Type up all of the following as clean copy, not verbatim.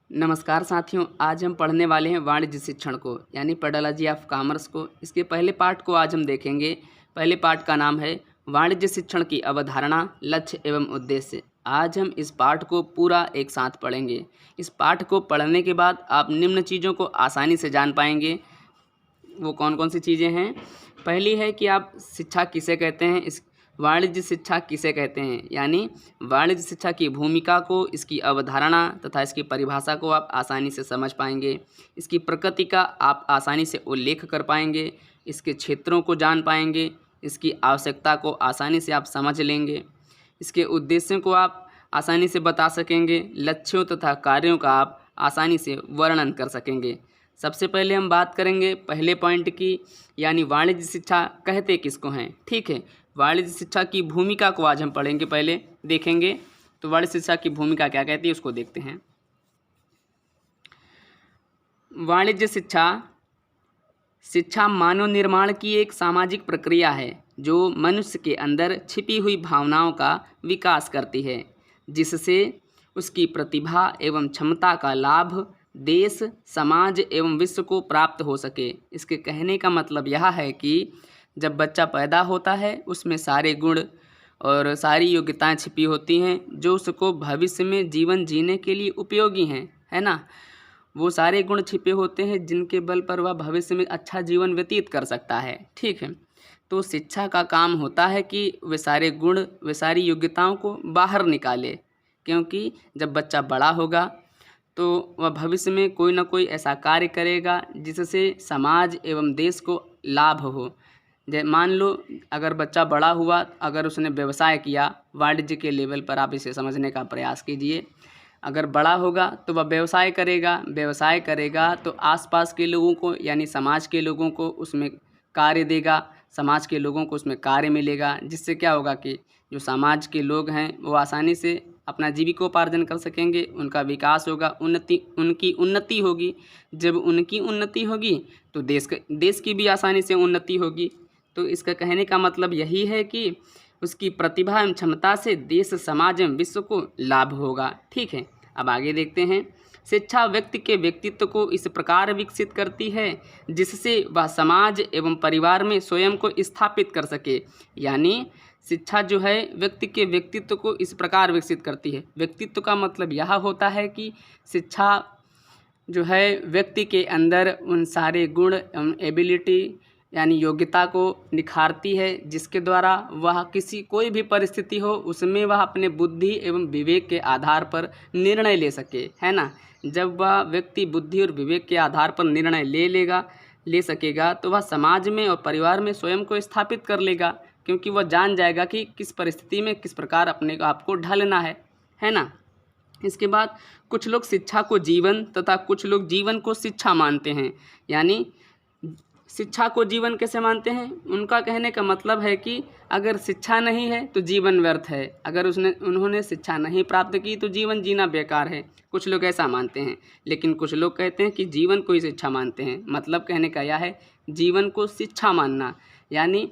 नमस्कार साथियों, आज हम पढ़ने वाले हैं वाणिज्य शिक्षण को यानी पेडोलॉजी ऑफ कॉमर्स को। इसके पहले पार्ट को आज हम देखेंगे। पहले पार्ट का नाम है वाणिज्य शिक्षण की अवधारणा, लक्ष्य एवं उद्देश्य। आज हम इस पाठ को पूरा एक साथ पढ़ेंगे। इस पाठ को पढ़ने के बाद आप निम्न चीज़ों को आसानी से जान पाएंगे। वो कौन कौन सी चीज़ें हैं? पहली है कि आप शिक्षा किसे कहते हैं, इस वाणिज्य शिक्षा किसे कहते हैं, यानी वाणिज्य शिक्षा की भूमिका को, इसकी अवधारणा तथा इसकी परिभाषा को आप आसानी से समझ पाएंगे। इसकी प्रकृति का आप आसानी से उल्लेख कर पाएंगे, इसके क्षेत्रों को जान पाएंगे, इसकी आवश्यकता को आसानी से आप समझ लेंगे, इसके उद्देश्यों को आप आसानी से बता सकेंगे, लक्ष्यों तथा कार्यों का आप आसानी से वर्णन कर सकेंगे। सबसे पहले हम बात करेंगे पहले पॉइंट की, यानी वाणिज्य शिक्षा कहते किसको हैं। ठीक है, वाणिज्य शिक्षा की भूमिका को आज हम पढ़ेंगे, पहले देखेंगे। तो वाणिज्य शिक्षा की भूमिका क्या कहती है उसको देखते हैं। वाणिज्य शिक्षा मानव निर्माण की एक सामाजिक प्रक्रिया है जो मनुष्य के अंदर छिपी हुई भावनाओं का विकास करती है, जिससे उसकी प्रतिभा एवं क्षमता का लाभ देश, समाज एवं विश्व को प्राप्त हो सके। इसके कहने का मतलब यह है कि जब बच्चा पैदा होता है उसमें सारे गुण और सारी योग्यताएं छिपी होती हैं जो उसको भविष्य में जीवन जीने के लिए उपयोगी हैं, है ना। वो सारे गुण छिपे होते हैं जिनके बल पर वह भविष्य में अच्छा जीवन व्यतीत कर सकता है। ठीक है, तो शिक्षा का काम होता है कि वे सारे गुण, वे सारी योग्यताओं को बाहर निकाले, क्योंकि जब बच्चा बड़ा होगा तो वह भविष्य में कोई ना कोई ऐसा कार्य करेगा जिससे समाज एवं देश को लाभ हो। मान लो अगर बच्चा बड़ा हुआ, अगर उसने व्यवसाय किया, वाणिज्य के लेवल पर आप इसे समझने का प्रयास कीजिए। अगर बड़ा होगा तो वह व्यवसाय करेगा तो आसपास के लोगों को यानी समाज के लोगों को उसमें कार्य देगा, समाज के लोगों को उसमें कार्य मिलेगा, जिससे क्या होगा कि जो समाज के लोग हैं वो आसानी से अपना जीविकोपार्जन कर सकेंगे, उनका विकास होगा, उनकी उन्नति होगी। जब उनकी उन्नति होगी तो देश की भी आसानी से उन्नति होगी। तो इसका कहने का मतलब यही है कि उसकी प्रतिभा एवं क्षमता से देश, समाज एवं विश्व को लाभ होगा। ठीक है, अब आगे देखते हैं। शिक्षा व्यक्ति के व्यक्तित्व को इस प्रकार विकसित करती है जिससे वह समाज एवं परिवार में स्वयं को स्थापित कर सके। यानी शिक्षा जो है व्यक्ति के व्यक्तित्व को इस प्रकार विकसित करती है। व्यक्तित्व का मतलब यह होता है कि शिक्षा जो है व्यक्ति के अंदर उन सारे गुण एवं एबिलिटी यानी योग्यता को निखारती है, जिसके द्वारा वह कोई भी परिस्थिति हो उसमें वह अपने बुद्धि एवं विवेक के आधार पर निर्णय ले सके, है ना। जब वह व्यक्ति बुद्धि और विवेक के आधार पर निर्णय ले सकेगा तो वह समाज में और परिवार में स्वयं को स्थापित कर लेगा, क्योंकि वह जान जाएगा कि किस परिस्थिति में किस प्रकार अपने आप को ढालना है ना। इसके बाद कुछ लोग शिक्षा को जीवन तथा कुछ लोग जीवन को शिक्षा मानते हैं। यानी शिक्षा को जीवन कैसे मानते हैं? उनका कहने का मतलब है कि अगर शिक्षा नहीं है तो जीवन व्यर्थ है, अगर उन्होंने शिक्षा नहीं प्राप्त की तो जीवन जीना बेकार है। कुछ लोग ऐसा मानते हैं, लेकिन कुछ लोग कहते हैं कि जीवन को ही शिक्षा मानते हैं। मतलब कहने का यह है जीवन को शिक्षा मानना, यानी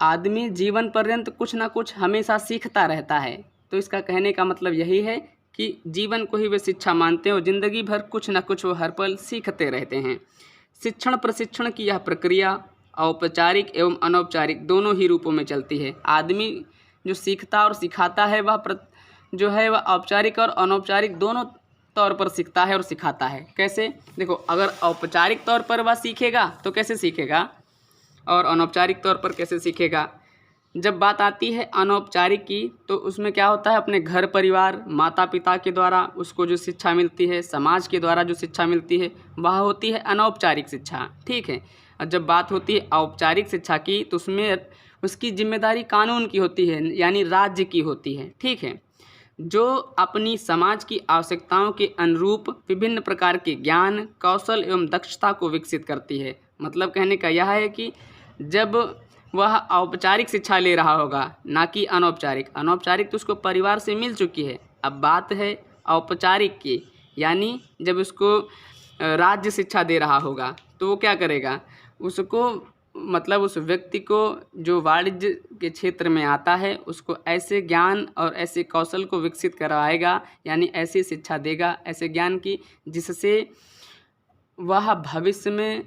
आदमी जीवन पर्यंत कुछ ना कुछ हमेशा सीखता रहता है। तो इसका कहने का मतलब यही है कि जीवन को ही वे शिक्षा मानते हैं और ज़िंदगी भर कुछ ना कुछ वो हर पल सीखते रहते हैं। शिक्षण प्रशिक्षण की यह प्रक्रिया औपचारिक एवं अनौपचारिक दोनों ही रूपों में चलती है। आदमी जो सीखता और सिखाता है वह औपचारिक और अनौपचारिक दोनों तौर पर सीखता है और सिखाता है। कैसे? देखो, अगर औपचारिक तौर पर वह सीखेगा तो कैसे सीखेगा और अनौपचारिक तौर पर कैसे सीखेगा। जब बात आती है अनौपचारिक की तो उसमें क्या होता है, अपने घर परिवार, माता पिता के द्वारा उसको जो शिक्षा मिलती है, समाज के द्वारा जो शिक्षा मिलती है, वह होती है अनौपचारिक शिक्षा। ठीक है, और जब बात होती है औपचारिक शिक्षा की तो उसमें उसकी जिम्मेदारी कानून की होती है, यानी राज्य की होती है। ठीक है, जो अपनी समाज की आवश्यकताओं के अनुरूप विभिन्न प्रकार के ज्ञान, कौशल एवं दक्षता को विकसित करती है। मतलब कहने का यह है कि जब वह औपचारिक शिक्षा ले रहा होगा, ना कि अनौपचारिक तो उसको परिवार से मिल चुकी है। अब बात है औपचारिक की, यानी जब उसको राज्य शिक्षा दे रहा होगा तो वो क्या करेगा, उसको मतलब उस व्यक्ति को जो वाणिज्य के क्षेत्र में आता है उसको ऐसे ज्ञान और ऐसे कौशल को विकसित करवाएगा, यानी ऐसी शिक्षा देगा ऐसे ज्ञान की, जिससे वह भविष्य में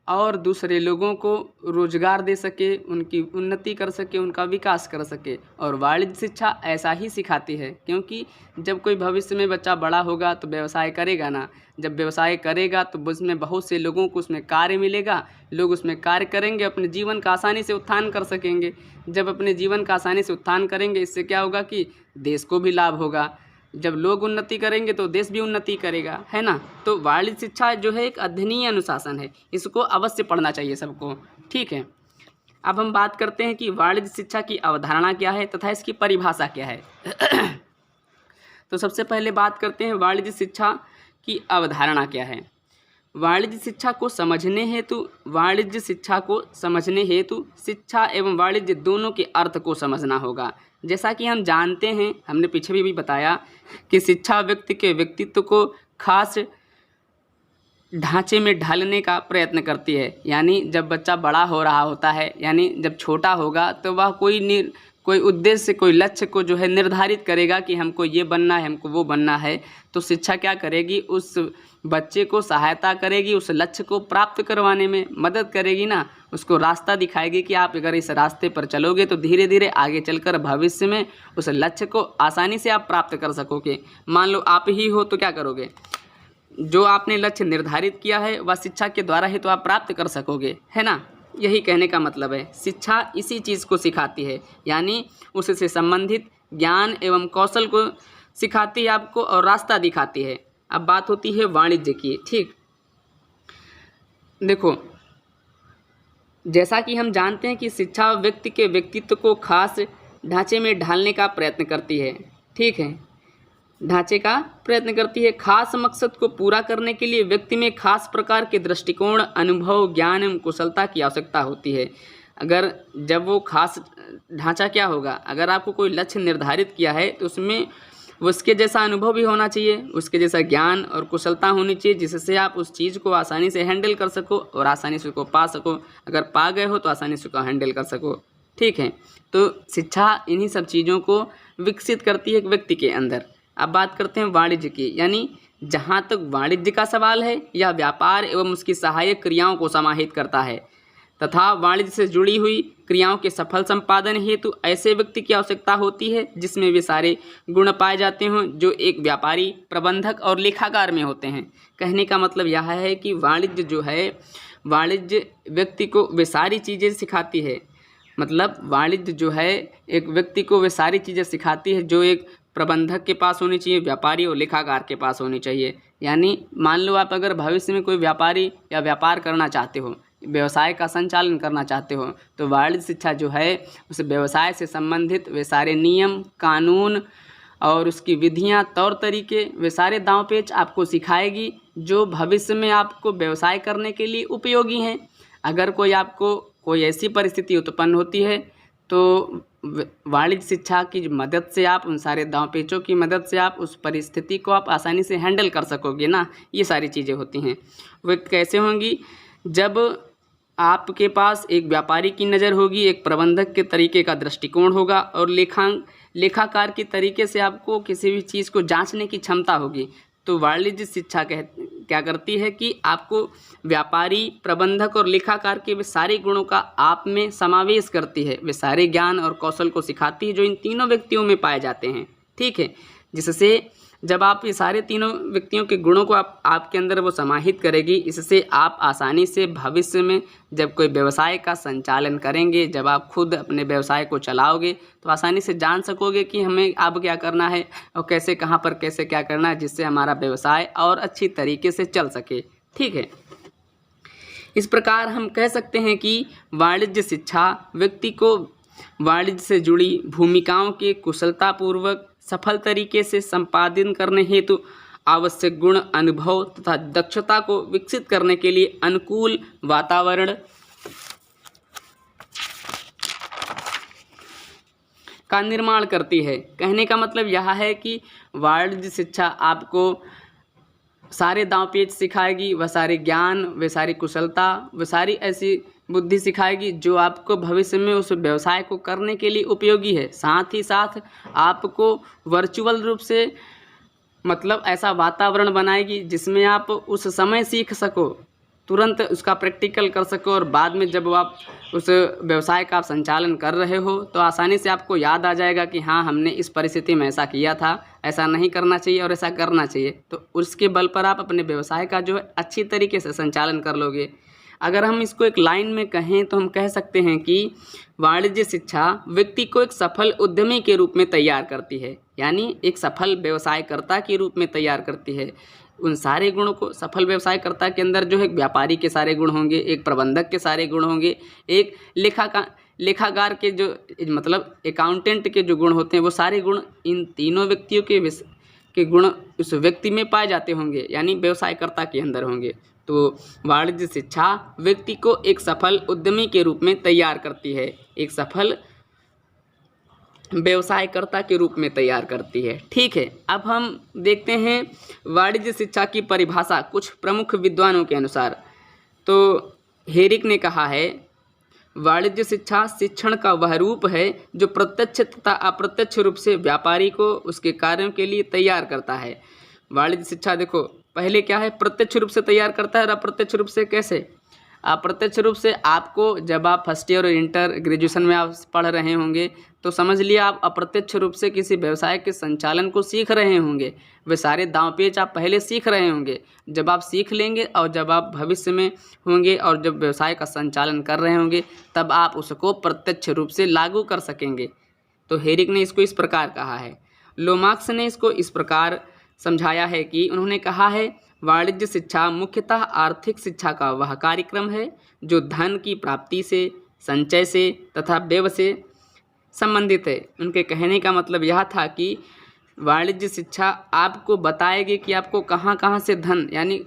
और दूसरे लोगों को रोजगार दे सके, उनकी उन्नति कर सके, उनका विकास कर सके। और वाणिज्य शिक्षा ऐसा ही सिखाती है, क्योंकि जब कोई भविष्य में बच्चा बड़ा होगा तो व्यवसाय करेगा ना। जब व्यवसाय करेगा तो उसमें बहुत से लोगों को उसमें कार्य मिलेगा, लोग उसमें कार्य करेंगे, अपने जीवन का आसानी से उत्थान कर सकेंगे। जब अपने जीवन का आसानी से उत्थान करेंगे, इससे क्या होगा कि देश को भी लाभ होगा। जब लोग उन्नति करेंगे तो देश भी उन्नति करेगा, है ना। तो वाणिज्य शिक्षा जो है एक अध्ययनीय अनुशासन है, इसको अवश्य पढ़ना चाहिए सबको, ठीक है। अब हम बात करते हैं कि वाणिज्य शिक्षा की अवधारणा क्या है तथा इसकी परिभाषा क्या है। तो सबसे पहले बात करते हैं वाणिज्य शिक्षा की अवधारणा क्या है। वाणिज्य शिक्षा को समझने हेतु शिक्षा एवं वाणिज्य दोनों के अर्थ को समझना होगा। जैसा कि हम जानते हैं, हमने पीछे भी बताया कि शिक्षा व्यक्ति के व्यक्तित्व को खास ढांचे में ढालने का प्रयत्न करती है। यानी जब बच्चा बड़ा हो रहा होता है, यानी जब छोटा होगा तो वह कोई उद्देश्य, कोई लक्ष्य को जो है निर्धारित करेगा कि हमको ये बनना है, हमको वो बनना है। तो शिक्षा क्या करेगी, उस बच्चे को सहायता करेगी, उस लक्ष्य को प्राप्त करवाने में मदद करेगी ना, उसको रास्ता दिखाएगी कि आप अगर इस रास्ते पर चलोगे तो धीरे धीरे आगे चलकर भविष्य में उस लक्ष्य को आसानी से आप प्राप्त कर सकोगे। मान लो आप ही हो तो क्या करोगे, जो आपने लक्ष्य निर्धारित किया है वह शिक्षा के द्वारा ही तो आप प्राप्त कर सकोगे, है ना। यही कहने का मतलब है, शिक्षा इसी चीज़ को सिखाती है, यानी उससे संबंधित ज्ञान एवं कौशल को सिखाती है आपको और रास्ता दिखाती है। अब बात होती है वाणिज्य की, ठीक। देखो, जैसा कि हम जानते हैं कि शिक्षा व्यक्ति के व्यक्तित्व को खास ढांचे में ढालने का प्रयत्न करती है, ठीक है, ढांचे का प्रयत्न करती है। खास मकसद को पूरा करने के लिए व्यक्ति में खास प्रकार के दृष्टिकोण, अनुभव, ज्ञान एवं कुशलता की आवश्यकता होती है। अगर जब वो खास ढांचा क्या होगा, अगर आपको कोई लक्ष्य निर्धारित किया है तो उसमें उसके जैसा अनुभव भी होना चाहिए, उसके जैसा ज्ञान और कुशलता होनी चाहिए, जिससे आप उस चीज़ को आसानी से हैंडल कर सको और आसानी से उसको पा सको। अगर पा गए हो तो आसानी से उसको हैंडल कर सको, ठीक है। तो शिक्षा इन्हीं सब चीज़ों को विकसित करती है एक व्यक्ति के अंदर। अब बात करते हैं वाणिज्य की, यानी जहाँ तक वाणिज्य का सवाल है, यह व्यापार एवं उसकी सहायक क्रियाओं को समाहित करता है तथा वाणिज्य से जुड़ी हुई क्रियाओं के सफल संपादन हेतु ऐसे व्यक्ति की आवश्यकता होती है जिसमें वे सारे गुण पाए जाते हों जो एक व्यापारी, प्रबंधक और लेखाकार में होते हैं। कहने का मतलब यह है कि वाणिज्य जो है, वाणिज्य व्यक्ति को वे सारी चीज़ें सिखाती है। मतलब वाणिज्य जो है एक व्यक्ति को वे सारी चीज़ें सिखाती है जो एक प्रबंधक के पास होनी चाहिए, व्यापारी और लेखाकार के पास होनी चाहिए। यानी मान लो आप अगर भविष्य में कोई व्यापारी या व्यापार करना चाहते हो, व्यवसाय का संचालन करना चाहते हो, तो वाणिज्य शिक्षा जो है उस व्यवसाय से संबंधित वे सारे नियम, कानून और उसकी विधियां, तौर तरीके, वे सारे दांव पेच आपको सिखाएगी जो भविष्य में आपको व्यवसाय करने के लिए उपयोगी हैं। अगर कोई ऐसी परिस्थिति उत्पन्न होती है तो वाणिज्य शिक्षा की मदद से आप, उन सारे दांव पेचों की मदद से आप उस परिस्थिति को आप आसानी से हैंडल कर सकोगे ना। ये सारी चीज़ें होती हैं। वे कैसे होंगी, जब आपके पास एक व्यापारी की नज़र होगी, एक प्रबंधक के तरीके का दृष्टिकोण होगा और लेखाकार के तरीके से आपको किसी भी चीज़ को जांचने की क्षमता होगी। तो वाणिज्य शिक्षा क्या करती है कि आपको व्यापारी, प्रबंधक और लेखाकार के वे सारे गुणों का आप में समावेश करती है। वे सारे ज्ञान और कौशल को सिखाती है जो इन तीनों व्यक्तियों में पाए जाते हैं, ठीक है। जिससे जब आप ये सारे तीनों व्यक्तियों के गुणों को आपके अंदर वो समाहित करेगी, इससे आप आसानी से भविष्य में जब कोई व्यवसाय का संचालन करेंगे, जब आप खुद अपने व्यवसाय को चलाओगे तो आसानी से जान सकोगे कि हमें अब क्या करना है और कैसे, कहाँ पर कैसे क्या करना है, जिससे हमारा व्यवसाय और अच्छी तरीके से चल सके, ठीक है। इस प्रकार हम कह सकते हैं कि वाणिज्य शिक्षा व्यक्ति को वाणिज्य से जुड़ी भूमिकाओं के कुशलतापूर्वक सफल तरीके से संपादन करने हेतु आवश्यक गुण, अनुभव तथा दक्षता को विकसित करने के लिए अनुकूल वातावरण का निर्माण करती है। कहने का मतलब यह है कि वाणिज्य शिक्षा आपको सारे दांव-पेच सिखाएगी, वह सारे ज्ञान, वह सारी कुशलता, वह सारी ऐसी बुद्धि सिखाएगी जो आपको भविष्य में उस व्यवसाय को करने के लिए उपयोगी है। साथ ही साथ आपको वर्चुअल रूप से मतलब ऐसा वातावरण बनाएगी जिसमें आप उस समय सीख सको, तुरंत उसका प्रैक्टिकल कर सको, और बाद में जब आप उस व्यवसाय का आप संचालन कर रहे हो तो आसानी से आपको याद आ जाएगा कि हाँ, हमने इस परिस्थिति में ऐसा किया था, ऐसा नहीं करना चाहिए और ऐसा करना चाहिए। तो उसके बल पर आप अपने व्यवसाय का जो है अच्छी तरीके से संचालन कर लोगे। अगर हम इसको एक लाइन में कहें तो हम कह सकते हैं कि वाणिज्य शिक्षा व्यक्ति को एक सफल उद्यमी के रूप में तैयार करती है, यानी एक सफल व्यवसायकर्ता के रूप में तैयार करती है। उन सारे गुणों को, सफल व्यवसायकर्ता के अंदर जो है व्यापारी के सारे गुण होंगे, एक प्रबंधक के सारे गुण होंगे, एक लेखाकार के जो मतलब अकाउंटेंट के जो गुण होते हैं वो सारे गुण, इन तीनों व्यक्तियों के गुण उस व्यक्ति में पाए जाते होंगे, यानी व्यवसायकर्ता के अंदर होंगे। तो वाणिज्य शिक्षा व्यक्ति को एक सफल उद्यमी के रूप में तैयार करती है, एक सफल व्यवसायकर्ता के रूप में तैयार करती है। ठीक है, अब हम देखते हैं वाणिज्य शिक्षा की परिभाषा कुछ प्रमुख विद्वानों के अनुसार। तो हेरिक ने कहा है, वाणिज्य शिक्षा शिक्षण का वह रूप है जो प्रत्यक्ष तथा अप्रत्यक्ष रूप से व्यापारी को उसके कार्यों के लिए तैयार करता है। वाणिज्य शिक्षा देखो पहले क्या है, प्रत्यक्ष रूप से तैयार करता है, और अप्रत्यक्ष रूप से कैसे? अप्रत्यक्ष रूप से आपको, जब आप फर्स्ट ईयर और इंटर ग्रेजुएशन में आप पढ़ रहे होंगे तो समझ लिया आप अप्रत्यक्ष रूप से किसी व्यवसाय के संचालन को सीख रहे होंगे। वे सारे दांव पेच आप पहले सीख रहे होंगे। जब आप सीख लेंगे और जब आप भविष्य में होंगे और जब व्यवसाय का संचालन कर रहे होंगे तब आप उसको प्रत्यक्ष रूप से लागू कर सकेंगे। तो हेरिक ने इसको इस प्रकार कहा है। लोमार्क्स ने इसको इस प्रकार समझाया है कि उन्होंने कहा है, वाणिज्य शिक्षा मुख्यतः आर्थिक शिक्षा का वह कार्यक्रम है जो धन की प्राप्ति से, संचय से तथा व्यय से संबंधित है। उनके कहने का मतलब यह था कि वाणिज्य शिक्षा आपको बताएगी कि आपको कहाँ कहाँ से धन, यानी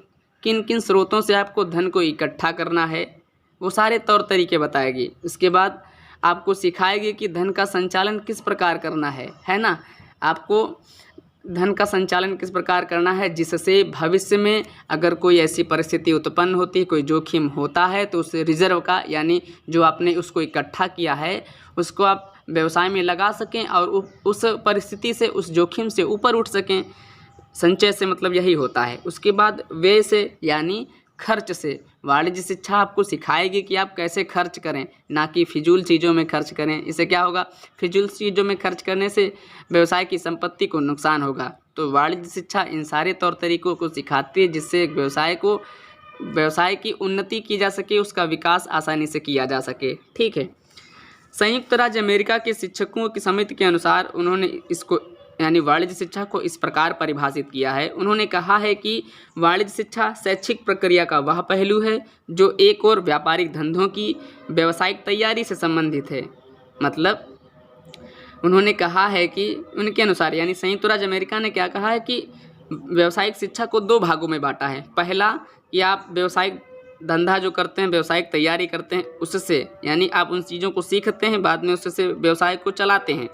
किन किन स्रोतों से आपको धन को इकट्ठा करना है, वो सारे तौर तरीके बताएगी। उसके बाद आपको सिखाएगी कि धन का संचालन किस प्रकार करना है ना, आपको धन का संचालन किस प्रकार करना है जिससे भविष्य में अगर कोई ऐसी परिस्थिति उत्पन्न होती है, कोई जोखिम होता है, तो उस रिजर्व का, यानी जो आपने उसको इकट्ठा किया है उसको आप व्यवसाय में लगा सकें और उस परिस्थिति से, उस जोखिम से ऊपर उठ सकें। संचय से मतलब यही होता है। उसके बाद व्यय से, यानी खर्च से। वाणिज्य शिक्षा आपको सिखाएगी कि आप कैसे खर्च करें, ना कि फिजूल चीज़ों में खर्च करें। इससे क्या होगा, फिजूल चीज़ों में खर्च करने से व्यवसाय की संपत्ति को नुकसान होगा। तो वाणिज्य शिक्षा इन सारे तौर तरीकों को सिखाती है जिससे एक व्यवसाय की उन्नति की जा सके, उसका विकास आसानी से किया जा सके। ठीक है, संयुक्त राज्य अमेरिका के शिक्षकों की समिति के अनुसार उन्होंने इसको, यानी वाणिज्य शिक्षा को इस प्रकार परिभाषित किया है। उन्होंने कहा है कि वाणिज्य शिक्षा शैक्षिक प्रक्रिया का वह पहलू है जो एक और व्यापारिक धंधों की व्यावसायिक तैयारी से संबंधित है। मतलब उन्होंने कहा है कि उनके अनुसार, यानी संयुक्त राज्य अमेरिका ने क्या कहा है कि व्यावसायिक शिक्षा को दो भागों में बांटा है। पहला कि आप व्यावसायिक धंधा जो करते हैं, व्यावसायिक तैयारी करते हैं, उससे, यानी आप उन चीज़ों को सीखते हैं, बाद में उससे व्यवसाय को चलाते हैं।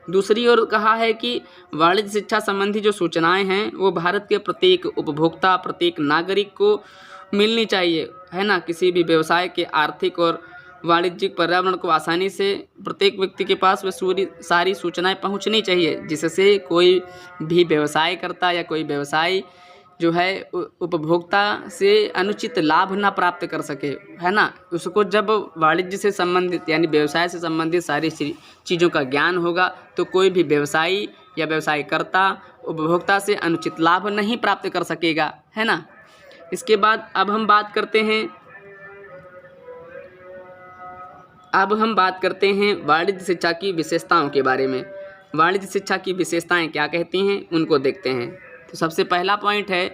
दूसरी ओर कहा है कि वाणिज्य शिक्षा संबंधी जो सूचनाएं हैं वो भारत के प्रत्येक उपभोक्ता, प्रत्येक नागरिक को मिलनी चाहिए, है ना। किसी भी व्यवसाय के आर्थिक और वाणिज्यिक पर्यावरण को आसानी से प्रत्येक व्यक्ति के पास वह सारी सूचनाएं पहुंचनी चाहिए, जिससे कोई भी व्यवसाय करता या कोई व्यवसायी जो है उपभोक्ता से अनुचित लाभ ना प्राप्त कर सके, है ना। उसको जब वाणिज्य से संबंधित, यानी व्यवसाय से संबंधित सारी चीज़ों का ज्ञान होगा तो कोई भी व्यवसायी या व्यवसायकर्ता उपभोक्ता से अनुचित लाभ नहीं प्राप्त कर सकेगा, है ना। इसके बाद अब हम बात करते हैं वाणिज्य शिक्षा की विशेषताओं के बारे में। वाणिज्य शिक्षा की विशेषताएं क्या कहती हैं उनको देखते हैं। तो सबसे पहला पॉइंट है,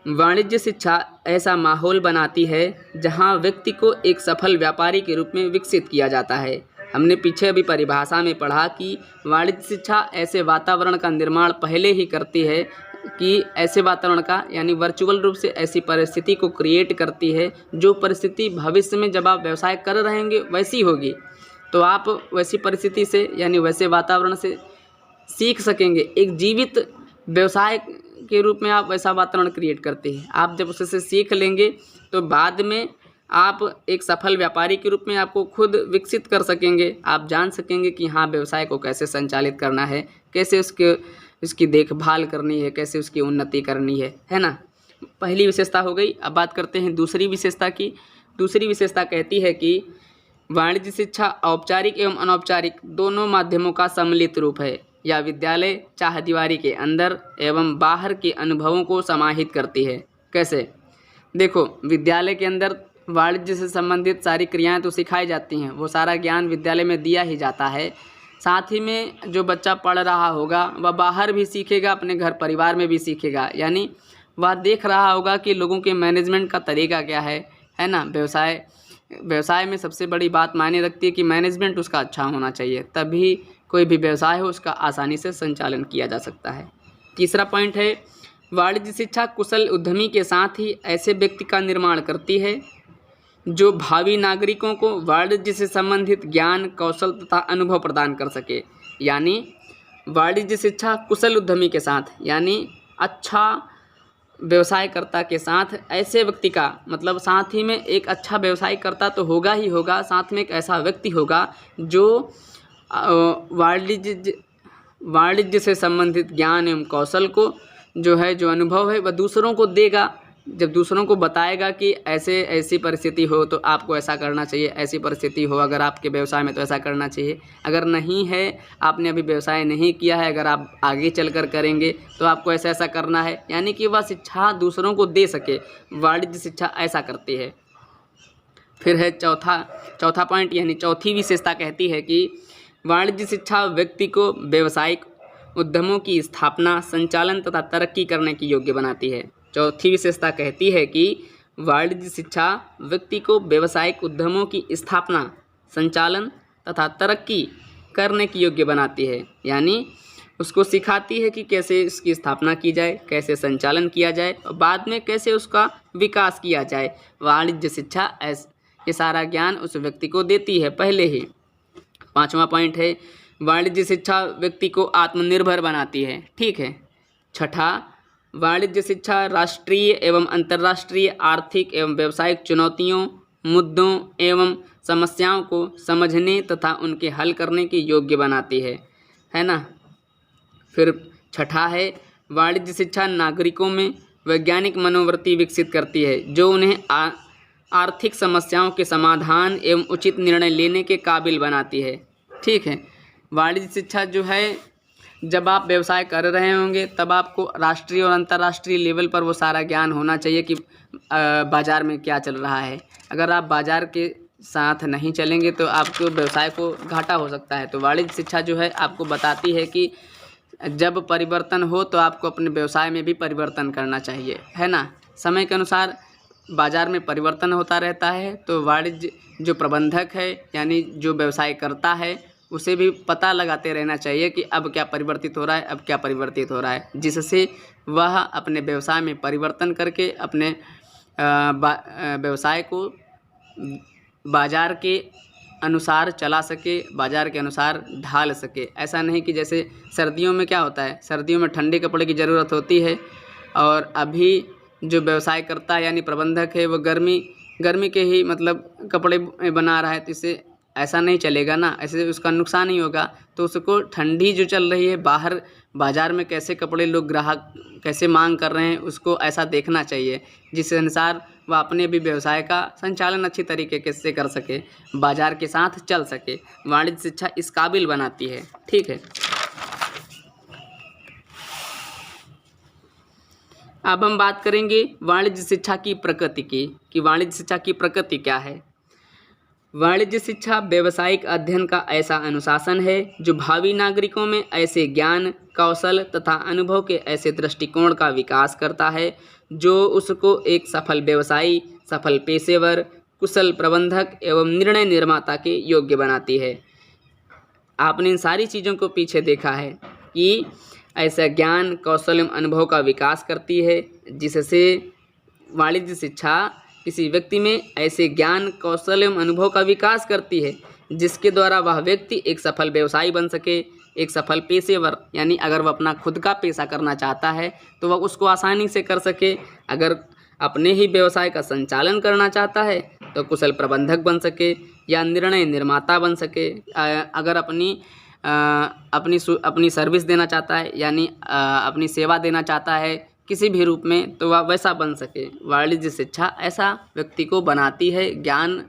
वाणिज्य शिक्षा ऐसा माहौल बनाती है जहां व्यक्ति को एक सफल व्यापारी के रूप में विकसित किया जाता है। हमने पीछे अभी परिभाषा में पढ़ा कि वाणिज्य शिक्षा ऐसे वातावरण का निर्माण पहले ही करती है कि ऐसे वातावरण का, यानी वर्चुअल रूप से ऐसी परिस्थिति को क्रिएट करती है जो परिस्थिति भविष्य में जब आप व्यवसाय कर रहेंगे वैसी होगी, तो आप वैसी परिस्थिति से, यानी वैसे वातावरण से सीख सकेंगे। एक जीवित व्यवसाय के रूप में आप वैसा वातावरण क्रिएट करते हैं। आप जब उससे सीख लेंगे तो बाद में आप एक सफल व्यापारी के रूप में आपको खुद विकसित कर सकेंगे। आप जान सकेंगे कि हाँ, व्यवसाय को कैसे संचालित करना है, कैसे उसकी देखभाल करनी है, कैसे उसकी उन्नति करनी है ना। पहली विशेषता हो गई। अब बात करते हैं दूसरी विशेषता की। दूसरी विशेषता कहती है कि वाणिज्य शिक्षा औपचारिक एवं अनौपचारिक दोनों माध्यमों का सम्मिलित रूप है। यह विद्यालय चारदीवारी के अंदर एवं बाहर के अनुभवों को समाहित करती है। कैसे? देखो, विद्यालय के अंदर वाणिज्य से संबंधित सारी क्रियाएं तो सिखाई जाती हैं, वो सारा ज्ञान विद्यालय में दिया ही जाता है। साथ ही में जो बच्चा पढ़ रहा होगा वह बाहर भी सीखेगा, अपने घर परिवार में भी सीखेगा। यानी वह देख रहा होगा कि लोगों के मैनेजमेंट का तरीका क्या है ना। व्यवसाय में सबसे बड़ी बात मायने रखती है कि मैनेजमेंट उसका अच्छा होना चाहिए, तभी कोई भी व्यवसाय हो उसका आसानी से संचालन किया जा सकता है। तीसरा पॉइंट है, वाणिज्य शिक्षा कुशल उद्यमी के साथ ही ऐसे व्यक्ति का निर्माण करती है जो भावी नागरिकों को वाणिज्य से संबंधित ज्ञान, कौशल तथा अनुभव प्रदान कर सके। यानी वाणिज्य शिक्षा कुशल उद्यमी के साथ, यानी अच्छा व्यवसायकर्ता के साथ ऐसे व्यक्ति का, मतलब साथ ही में एक अच्छा व्यवसायकर्ता तो होगा ही होगा, साथ में एक ऐसा व्यक्ति होगा जो वाणिज्य से संबंधित ज्ञान एवं कौशल को जो अनुभव है वह दूसरों को देगा। जब दूसरों को बताएगा कि ऐसी परिस्थिति हो तो आपको ऐसा करना चाहिए, ऐसी परिस्थिति हो अगर आपके व्यवसाय में तो ऐसा करना चाहिए, अगर नहीं है, आपने अभी व्यवसाय नहीं किया है, अगर आप आगे चलकर करेंगे तो आपको ऐसा ऐसा करना है। यानी कि वह शिक्षा दूसरों को दे सके, वाणिज्य शिक्षा ऐसा करती है। फिर है चौथा पॉइंट, यानी चौथी विशेषता कहती है कि वाणिज्य शिक्षा व्यक्ति को व्यावसायिक उद्यमों की स्थापना, संचालन तथा तरक्की करने की योग्य बनाती है। चौथी विशेषता कहती है कि वाणिज्य शिक्षा व्यक्ति को व्यावसायिक उद्यमों की स्थापना, संचालन तथा तरक्की करने की योग्य बनाती है। यानी उसको सिखाती है कि कैसे इसकी स्थापना की जाए, कैसे संचालन किया जाए और बाद में कैसे उसका विकास किया जाए। वाणिज्य शिक्षा ये सारा ज्ञान उस व्यक्ति को देती है पहले ही। पांचवा पॉइंट है, वाणिज्य शिक्षा व्यक्ति को आत्मनिर्भर बनाती है। ठीक है। छठा, वाणिज्य शिक्षा राष्ट्रीय एवं अंतर्राष्ट्रीय आर्थिक एवं व्यावसायिक चुनौतियों, मुद्दों एवं समस्याओं को समझने तथा उनके हल करने की योग्य बनाती है ना। फिर छठा है, वाणिज्य शिक्षा नागरिकों में वैज्ञानिक मनोवृत्ति विकसित करती है जो उन्हें आर्थिक समस्याओं के समाधान एवं उचित निर्णय लेने के काबिल बनाती है। ठीक है। वाणिज्य शिक्षा जो है, जब आप व्यवसाय कर रहे होंगे तब आपको राष्ट्रीय और अंतर्राष्ट्रीय लेवल पर वो सारा ज्ञान होना चाहिए कि बाज़ार में क्या चल रहा है। अगर आप बाज़ार के साथ नहीं चलेंगे तो आपको व्यवसाय को घाटा हो सकता है। तो वाणिज्य शिक्षा जो है आपको बताती है कि जब परिवर्तन हो तो आपको अपने व्यवसाय में भी परिवर्तन करना चाहिए, है ना। समय के अनुसार बाज़ार में परिवर्तन होता रहता है, तो वाणिज्य जो प्रबंधक है यानी जो व्यवसाय करता है उसे भी पता लगाते रहना चाहिए कि अब क्या परिवर्तित हो रहा है, अब क्या परिवर्तित हो रहा है, जिससे वह अपने व्यवसाय में परिवर्तन करके अपने व्यवसाय को बाज़ार के अनुसार चला सके, बाज़ार के अनुसार ढाल सके। ऐसा नहीं कि जैसे सर्दियों में क्या होता है, सर्दियों में ठंडे कपड़े की ज़रूरत होती है और अभी जो व्यवसाय करता है यानी प्रबंधक है वो गर्मी के ही मतलब कपड़े बना रहा है, तो इससे ऐसा नहीं चलेगा ना, ऐसे उसका नुकसान ही होगा। तो उसको ठंडी जो चल रही है बाहर बाज़ार में कैसे कपड़े लोग ग्राहक कैसे मांग कर रहे हैं उसको ऐसा देखना चाहिए, जिस अनुसार वह अपने भी व्यवसाय का संचालन अच्छी तरीके से कर सके, बाज़ार के साथ चल सके। वाणिज्य शिक्षा इस काबिल बनाती है। ठीक है। अब हम बात करेंगे वाणिज्य शिक्षा की प्रकृति की, कि वाणिज्य शिक्षा की प्रकृति क्या है। वाणिज्य शिक्षा व्यावसायिक अध्ययन का ऐसा अनुशासन है जो भावी नागरिकों में ऐसे ज्ञान, कौशल तथा अनुभव के ऐसे दृष्टिकोण का विकास करता है जो उसको एक सफल व्यवसायी, सफल पेशेवर, कुशल प्रबंधक एवं निर्णय निर्माता के योग्य बनाती है। आपने इन सारी चीज़ों को पीछे देखा है कि ऐसा ज्ञान, कौशल एवं अनुभव का विकास करती है, जिससे वाणिज्य शिक्षा किसी व्यक्ति में ऐसे ज्ञान, कौशल एवं अनुभव का विकास करती है जिसके द्वारा वह व्यक्ति एक सफल व्यवसायी बन सके, एक सफल पेशेवर, यानी अगर वह अपना खुद का पेशा करना चाहता है तो वह उसको आसानी से कर सके। अगर अपने ही व्यवसाय का संचालन करना चाहता है तो कुशल प्रबंधक बन सके या निर्णय निर्माता बन सके। अगर अपनी सर्विस देना चाहता है, यानी अपनी सेवा देना चाहता है किसी भी रूप में, तो वह वैसा बन सके। वाणिज्य शिक्षा ऐसा व्यक्ति को बनाती है ज्ञान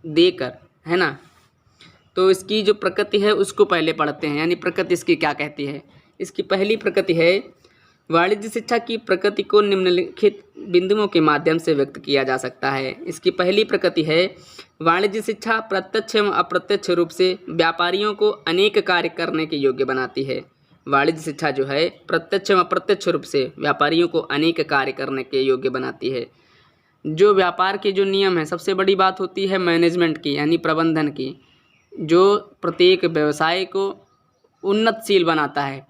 देकर, है ना। तो इसकी जो प्रकृति है उसको पहले पढ़ते हैं, यानी प्रकृति इसकी क्या कहती है। इसकी पहली प्रकृति है, वाणिज्य शिक्षा की प्रकृति को निम्नलिखित बिंदुओं के माध्यम से व्यक्त किया जा सकता है। इसकी पहली प्रकृति है, वाणिज्य शिक्षा प्रत्यक्ष एवं अप्रत्यक्ष रूप से व्यापारियों को अनेक कार्य करने के योग्य बनाती है। वाणिज्य शिक्षा जो है प्रत्यक्ष एवं अप्रत्यक्ष रूप से व्यापारियों को अनेक कार्य करने के योग्य बनाती है। जो व्यापार के जो नियम है, सबसे बड़ी बात होती है मैनेजमेंट की, यानी प्रबंधन की, जो प्रत्येक व्यवसाय को उन्नतशील बनाता है।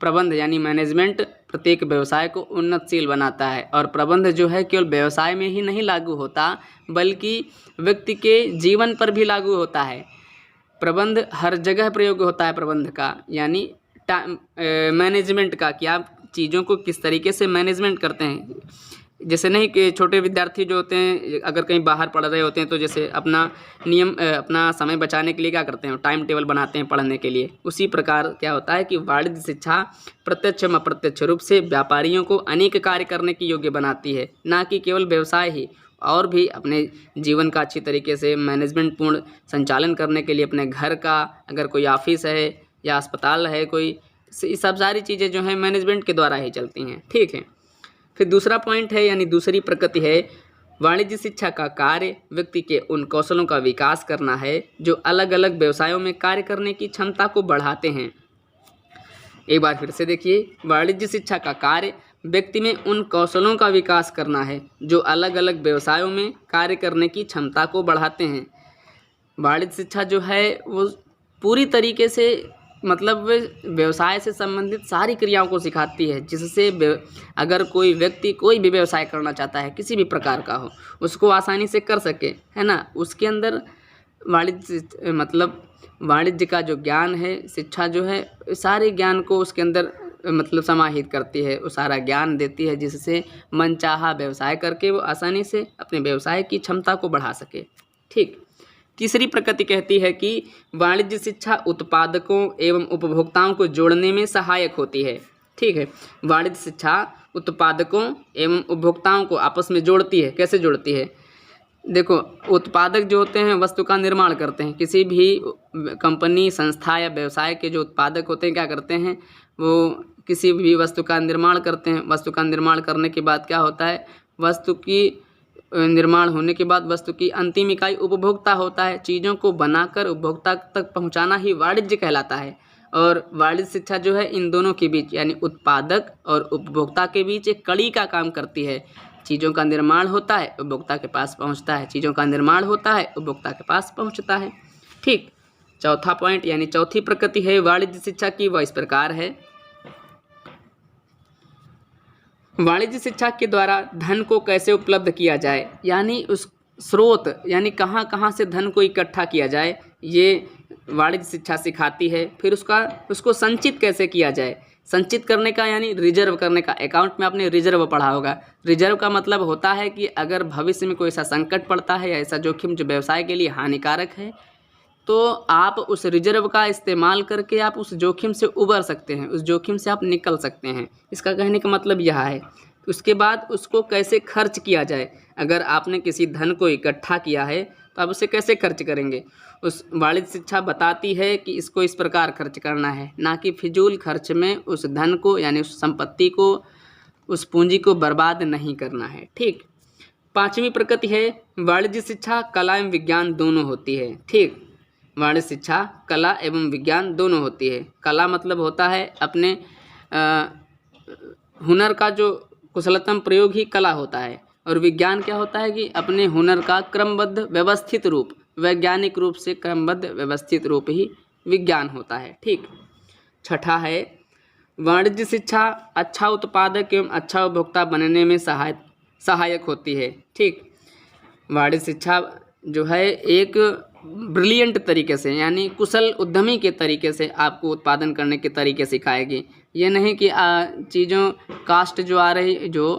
प्रबंध यानी मैनेजमेंट प्रत्येक व्यवसाय को उन्नतशील बनाता है। और प्रबंध जो है केवल व्यवसाय में ही नहीं लागू होता, बल्कि व्यक्ति के जीवन पर भी लागू होता है। प्रबंध हर जगह प्रयोग होता है प्रबंध का, यानी मैनेजमेंट का, कि आप चीज़ों को किस तरीके से मैनेजमेंट करते हैं। जैसे नहीं कि छोटे विद्यार्थी जो होते हैं अगर कहीं बाहर पढ़ रहे होते हैं तो जैसे अपना समय बचाने के लिए क्या करते हैं, टाइम टेबल बनाते हैं पढ़ने के लिए। उसी प्रकार क्या होता है कि वाणिज्य शिक्षा प्रत्यक्ष एवं अप्रत्यक्ष रूप से व्यापारियों को अनेक कार्य करने की योग्य बनाती है, ना कि केवल व्यवसाय ही, और भी अपने जीवन का अच्छी तरीके से मैनेजमेंट पूर्ण संचालन करने के लिए अपने घर का, अगर कोई ऑफिस है या अस्पताल है कोई, सब सारी चीज़ें जो हैं मैनेजमेंट के द्वारा ही चलती हैं। ठीक है। फिर दूसरा पॉइंट है, यानी दूसरी प्रकृति है, वाणिज्य शिक्षा का कार्य व्यक्ति के उन कौशलों का विकास करना है जो अलग अलग व्यवसायों में कार्य करने की क्षमता को बढ़ाते हैं। एक बार फिर से देखिए, वाणिज्य शिक्षा का कार्य व्यक्ति में उन कौशलों का विकास करना है जो अलग अलग व्यवसायों में कार्य करने की क्षमता को बढ़ाते हैं। वाणिज्य शिक्षा जो है वो पूरी तरीके से मतलब व्यवसाय से संबंधित सारी क्रियाओं को सिखाती है, जिससे अगर कोई व्यक्ति कोई भी व्यवसाय करना चाहता है, किसी भी प्रकार का हो, उसको आसानी से कर सके, है ना। उसके अंदर वाणिज्य का जो ज्ञान है, शिक्षा जो है सारे ज्ञान को उसके अंदर समाहित करती है, वो सारा ज्ञान देती है, जिससे मनचाहा व्यवसाय करके वो आसानी से अपने व्यवसाय की क्षमता को बढ़ा सके। ठीक। तीसरी प्रकृति कहती है कि वाणिज्य शिक्षा उत्पादकों एवं उपभोक्ताओं को जोड़ने में सहायक होती है। ठीक है। वाणिज्य शिक्षा उत्पादकों एवं उपभोक्ताओं को आपस में जोड़ती है। कैसे जोड़ती है? देखो, उत्पादक जो होते हैं वस्तु का निर्माण करते हैं। किसी भी कंपनी, संस्था या व्यवसाय के जो उत्पादक होते हैं क्या करते हैं, वो किसी भी वस्तु का निर्माण करते हैं। वस्तु का निर्माण करने के बाद क्या होता है, वस्तु की निर्माण होने के बाद वस्तु की अंतिम इकाई उपभोक्ता होता है। चीज़ों को बनाकर उपभोक्ता तक पहुंचाना ही वाणिज्य कहलाता है। और वाणिज्य शिक्षा जो है इन दोनों के बीच, यानी उत्पादक और उपभोक्ता के बीच एक कड़ी का काम करती है। चीज़ों का निर्माण होता है, उपभोक्ता के पास पहुंचता है, चीज़ों का निर्माण होता है, उपभोक्ता के पास पहुंचता है। ठीक। चौथा पॉइंट, यानी चौथी प्रकृति है वाणिज्य शिक्षा की, वह इस प्रकार है, वाणिज्य शिक्षा के द्वारा धन को कैसे उपलब्ध किया जाए, यानी उस स्रोत, यानी कहाँ कहाँ से धन को इकट्ठा किया जाए, ये वाणिज्य शिक्षा सिखाती है। फिर उसको संचित कैसे किया जाए, संचित करने का यानी रिजर्व करने का। अकाउंट में आपने रिजर्व पढ़ा होगा। रिजर्व का मतलब होता है कि अगर भविष्य में कोई ऐसा संकट पड़ता है या ऐसा जोखिम जो व्यवसाय के लिए हानिकारक है, तो आप उस रिजर्व का इस्तेमाल करके आप उस जोखिम से उबर सकते हैं, उस जोखिम से आप निकल सकते हैं। इसका कहने का मतलब यह है। उसके बाद उसको कैसे खर्च किया जाए। अगर आपने किसी धन को इकट्ठा किया है तो आप उसे कैसे खर्च करेंगे, उस वाणिज्य शिक्षा बताती है कि इसको इस प्रकार खर्च करना है, ना कि फिजूल खर्च में उस धन को, यानी उस संपत्ति को, उस पूंजी को बर्बाद नहीं करना है। ठीक। पांचवी प्रकृति है वाणिज्य शिक्षा कला एवं विज्ञान दोनों होती है। ठीक। वाणिज्य शिक्षा कला एवं विज्ञान दोनों होती है। कला मतलब होता है अपने हुनर का जो कुशलतम प्रयोग ही कला होता है, और विज्ञान क्या होता है कि अपने हुनर का क्रमबद्ध व्यवस्थित रूप, वैज्ञानिक रूप से क्रमबद्ध व्यवस्थित रूप ही विज्ञान होता है। ठीक। छठा है वाणिज्य शिक्षा अच्छा उत्पादक एवं अच्छा उपभोक्ता बनने में सहायक होती है। ठीक। वाणिज्य शिक्षा जो है एक ब्रिलियंट तरीके से यानी कुशल उद्यमी के तरीके से आपको उत्पादन करने के तरीके सिखाएगी। ये नहीं कि चीज़ों कास्ट जो आ रही जो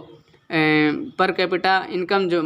पर कैपिटा इनकम जो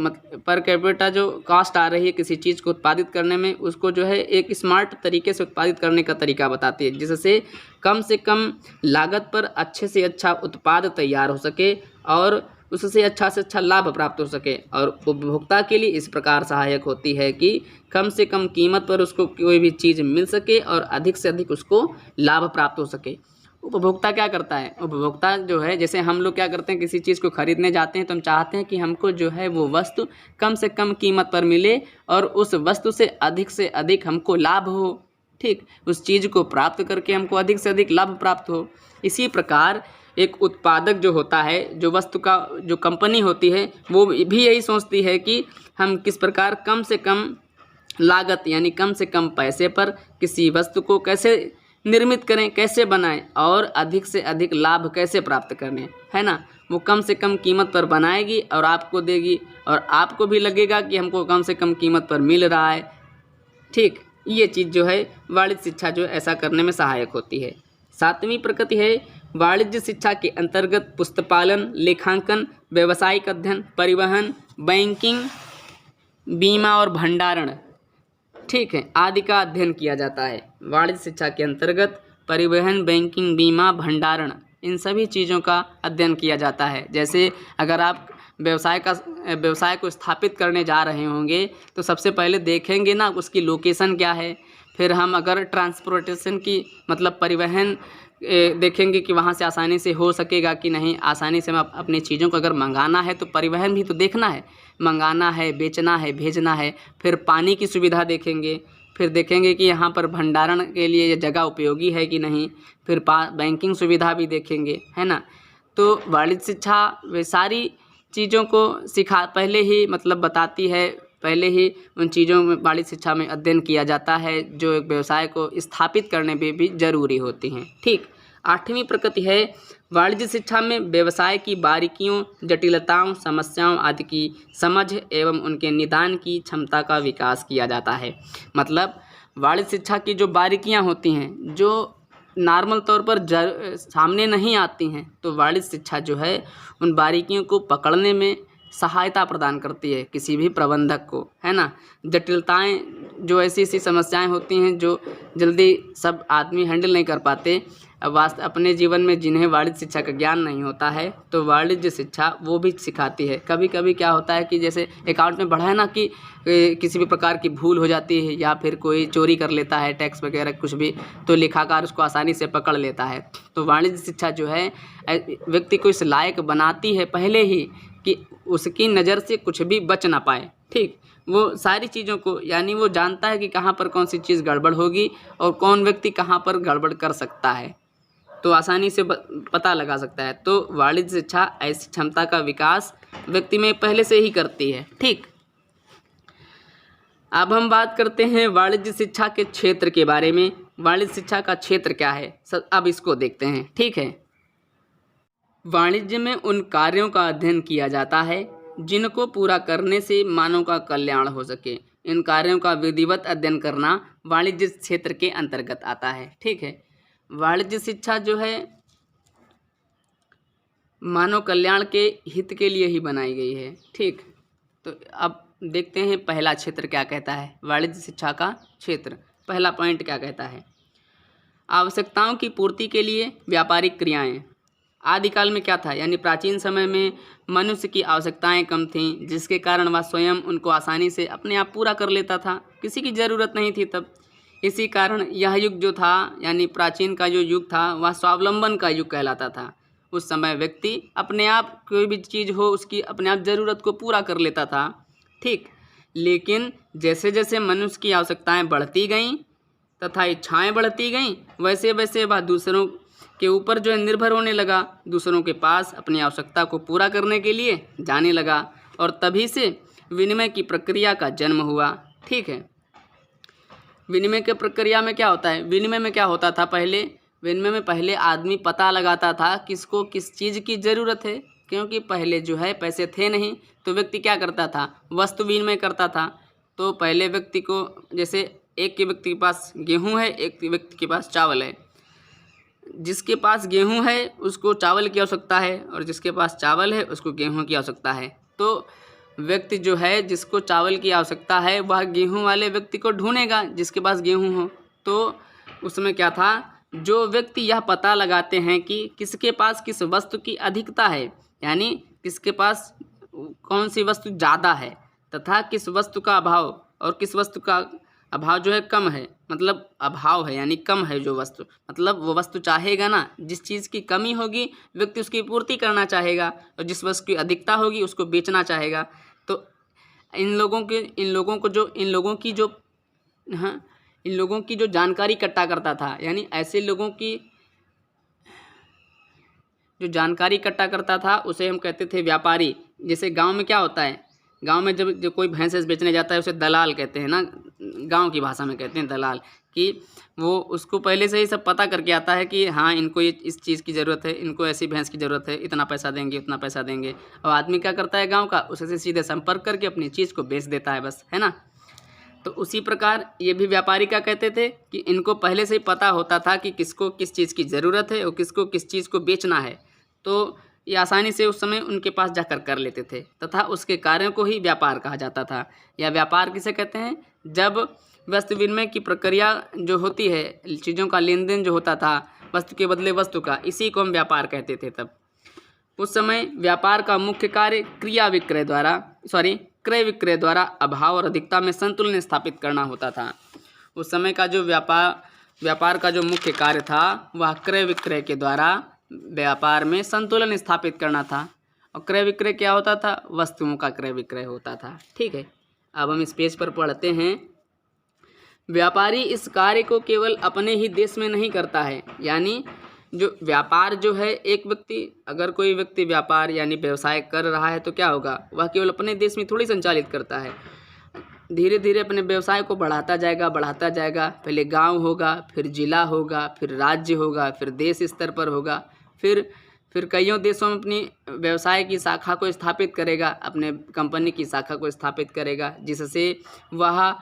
पर कैपिटा जो कास्ट आ रही है किसी चीज़ को उत्पादित करने में, उसको जो है एक स्मार्ट तरीके से उत्पादित करने का तरीका बताती है, जिससे कम से कम लागत पर अच्छे से अच्छा उत्पाद तैयार हो सके और उससे अच्छा लाभ प्राप्त हो सके। और उपभोक्ता के लिए इस प्रकार सहायक होती है कि कम से कम कीमत पर उसको कोई भी चीज़ मिल सके और अधिक से अधिक उसको लाभ प्राप्त हो सके। उपभोक्ता क्या करता है, उपभोक्ता जो है, जैसे हम लोग क्या करते हैं, किसी चीज़ को खरीदने जाते हैं तो हम चाहते हैं कि हमको जो है वो वस्तु कम से कम कीमत पर मिले और उस वस्तु से अधिक हमको लाभ हो। ठीक, उस चीज़ को प्राप्त करके हमको अधिक से अधिक लाभ प्राप्त हो। इसी प्रकार एक उत्पादक जो होता है, जो वस्तु का जो कंपनी होती है, वो भी यही सोचती है कि हम किस प्रकार कम से कम लागत यानी कम से कम पैसे पर किसी वस्तु को कैसे निर्मित करें, कैसे बनाएं और अधिक से अधिक लाभ कैसे प्राप्त करने, है ना। वो कम से कम कीमत पर बनाएगी और आपको देगी और आपको भी लगेगा कि हमको कम से कम कीमत पर मिल रहा है। ठीक, ये चीज़ जो है वाणिज्य शिक्षा जो ऐसा करने में सहायक होती है। 7वीं प्रकृति है वाणिज्य शिक्षा के अंतर्गत पुस्तपालन, लेखांकन, व्यावसायिक अध्ययन, परिवहन, बैंकिंग, बीमा और भंडारण, ठीक है, आदि का अध्ययन किया जाता है। वाणिज्य शिक्षा के अंतर्गत परिवहन, बैंकिंग, बीमा, भंडारण, इन सभी चीज़ों का अध्ययन किया जाता है। जैसे अगर आप व्यवसाय को स्थापित करने जा रहे होंगे तो सबसे पहले देखेंगे ना उसकी लोकेशन क्या है। फिर हम अगर ट्रांसपोर्टेशन की मतलब परिवहन देखेंगे कि वहाँ से आसानी से हो सकेगा कि नहीं, आसानी से हम अपनी चीज़ों को अगर मंगाना है तो परिवहन भी तो देखना है, मंगाना है, बेचना है, भेजना है। फिर पानी की सुविधा देखेंगे, फिर देखेंगे कि यहाँ पर भंडारण के लिए ये जगह उपयोगी है कि नहीं, फिर बैंकिंग सुविधा भी देखेंगे, है ना। तो वाणिज्य शिक्षा वे सारी चीज़ों को पहले ही मतलब बताती है, पहले ही उन चीज़ों में वाणिज्य शिक्षा में अध्ययन किया जाता है जो एक व्यवसाय को स्थापित करने में भी जरूरी होती हैं। ठीक, 8वीं प्रकृति है वाणिज्य शिक्षा में व्यवसाय की बारीकियों, जटिलताओं, समस्याओं आदि की समझ एवं उनके निदान की क्षमता का विकास किया जाता है। मतलब वाणिज्य शिक्षा की जो बारीकियां होती हैं, जो नॉर्मल तौर पर सामने नहीं आती हैं, तो वाणिज्य शिक्षा जो है उन बारीकियों को पकड़ने में सहायता प्रदान करती है किसी भी प्रबंधक को, है ना। जटिलताएं जो ऐसी समस्याएं होती हैं जो जल्दी सब आदमी हैंडल नहीं कर पाते अपने जीवन में, जिन्हें वाणिज्य शिक्षा का ज्ञान नहीं होता है, तो वाणिज्य शिक्षा वो भी सिखाती है। कभी कभी क्या होता है कि जैसे अकाउंट में बढ़ा है ना कि किसी भी प्रकार की भूल हो जाती है या फिर कोई चोरी कर लेता है, टैक्स वगैरह कुछ भी, तो लेखाकार उसको आसानी से पकड़ लेता है। तो वाणिज्य शिक्षा जो है व्यक्ति को इस लायक बनाती है पहले ही कि उसकी नज़र से कुछ भी बच ना पाए। ठीक, वो सारी चीज़ों को यानी वो जानता है कि कहाँ पर कौन सी चीज़ गड़बड़ होगी और कौन व्यक्ति कहाँ पर गड़बड़ कर सकता है, तो आसानी से पता लगा सकता है। तो वाणिज्य शिक्षा ऐसी क्षमता का विकास व्यक्ति में पहले से ही करती है। ठीक, अब हम बात करते हैं वाणिज्य शिक्षा के क्षेत्र के बारे में। वाणिज्य शिक्षा का क्षेत्र क्या है, अब इसको देखते हैं। ठीक है, वाणिज्य में उन कार्यों का अध्ययन किया जाता है जिनको पूरा करने से मानव का कल्याण हो सके। इन कार्यों का विधिवत अध्ययन करना वाणिज्य क्षेत्र के अंतर्गत आता है। ठीक है, वाणिज्य शिक्षा जो है मानव कल्याण के हित के लिए ही बनाई गई है। ठीक, तो अब देखते हैं पहला क्षेत्र क्या कहता है। वाणिज्य शिक्षा का क्षेत्र पहला पॉइंट क्या कहता है, आवश्यकताओं की पूर्ति के लिए व्यापारिक क्रियाएं। आदिकाल में क्या था, यानी प्राचीन समय में मनुष्य की आवश्यकताएं कम थीं, जिसके कारण वह स्वयं उनको आसानी से अपने आप पूरा कर लेता था, किसी की ज़रूरत नहीं थी तब। इसी कारण यह युग जो था यानी प्राचीन का जो युग था वह स्वावलंबन का युग कहलाता था। उस समय व्यक्ति अपने आप कोई भी चीज़ हो उसकी अपने आप ज़रूरत को पूरा कर लेता था। ठीक, लेकिन जैसे जैसे मनुष्य की आवश्यकताएं बढ़ती गईं तथा इच्छाएं बढ़ती गईं, वैसे वैसे वह दूसरों के ऊपर जो है निर्भर होने लगा, दूसरों के पास अपनी आवश्यकता को पूरा करने के लिए जाने लगा और तभी से विनिमय की प्रक्रिया का जन्म हुआ। ठीक है, विनिमय की प्रक्रिया में क्या होता है, विनिमय में क्या होता था विनिमय में पहले आदमी पता लगाता था किसको किस चीज़ की ज़रूरत है, क्योंकि पहले जो है पैसे थे नहीं, तो व्यक्ति क्या करता था, वस्तु विनिमय करता था। तो पहले व्यक्ति को, जैसे एक के व्यक्ति के पास गेहूँ है, एक व्यक्ति के पास चावल है। जिसके पास गेहूँ है उसको चावल की आवश्यकता है, और जिसके पास चावल है उसको गेहूँ की आवश्यकता है। तो व्यक्ति जो है जिसको चावल की आवश्यकता है वह गेहूँ वाले व्यक्ति को ढूंढेगा जिसके पास गेहूँ हो। तो उसमें क्या था, जो व्यक्ति यह पता लगाते हैं कि किसके पास किस वस्तु की अधिकता है, यानी किसके पास कौन सी वस्तु ज़्यादा है तथा किस वस्तु का अभाव, और किस वस्तु का अभाव जो है कम है, मतलब अभाव है यानी कम है जो वस्तु, मतलब वो वस्तु चाहेगा ना, जिस चीज़ की कमी होगी व्यक्ति उसकी पूर्ति करना चाहेगा, और जिस वस्तु की अधिकता होगी उसको बेचना चाहेगा। तो इन लोगों की जो जानकारी इकट्ठा करता था, यानी ऐसे लोगों की जो जानकारी इकट्ठा करता था उसे हम कहते थे व्यापारी। जैसे गांव में क्या होता है, गांव में जब जो कोई भैंस बेचने जाता है उसे दलाल कहते हैं ना, गांव की भाषा में कहते हैं दलाल, कि वो उसको पहले से ही सब पता करके आता है कि हाँ इनको ये इस चीज़ की ज़रूरत है, इनको ऐसी भैंस की ज़रूरत है, इतना पैसा देंगे उतना पैसा देंगे। और आदमी क्या करता है गाँव का, उससे सीधे संपर्क करके अपनी चीज़ को बेच देता है बस, है ना। तो उसी प्रकार ये भी व्यापारी क्या कहते थे कि इनको पहले से ही पता होता था कि किसको किस चीज़ की ज़रूरत है और किसको किस चीज़ को बेचना है। तो ये आसानी से उस समय उनके पास जाकर कर लेते थे तथा उसके कार्यों को ही व्यापार कहा जाता था। या व्यापार किसे कहते हैं, जब वस्तु विनिमय की प्रक्रिया जो होती है, चीज़ों का लेन देन जो होता था वस्तु के बदले वस्तु का, इसी को हम व्यापार कहते थे। तब उस समय व्यापार का मुख्य कार्य क्रय विक्रय द्वारा अभाव और अधिकता में संतुलन स्थापित करना होता था। उस समय का जो व्यापार का जो मुख्य कार्य था वह क्रय विक्रय के द्वारा व्यापार में संतुलन स्थापित करना था। और क्रय विक्रय क्या होता था, वस्तुओं का क्रय विक्रय होता था। ठीक है, अब हम इस पेज पर पढ़ते हैं। व्यापारी इस कार्य को केवल अपने ही देश में नहीं करता है, यानी जो व्यापार जो है, एक व्यक्ति अगर कोई व्यक्ति व्यापार यानी व्यवसाय कर रहा है तो क्या होगा, वह केवल अपने देश में थोड़ी संचालित करता है, धीरे धीरे अपने व्यवसाय को बढ़ाता जाएगा। पहले गांव होगा, फिर जिला होगा, फिर राज्य होगा, फिर देश स्तर पर होगा, फिर कईयों देशों में अपनी व्यवसाय की शाखा को स्थापित करेगा, अपने कंपनी की शाखा को स्थापित करेगा, जिससे वह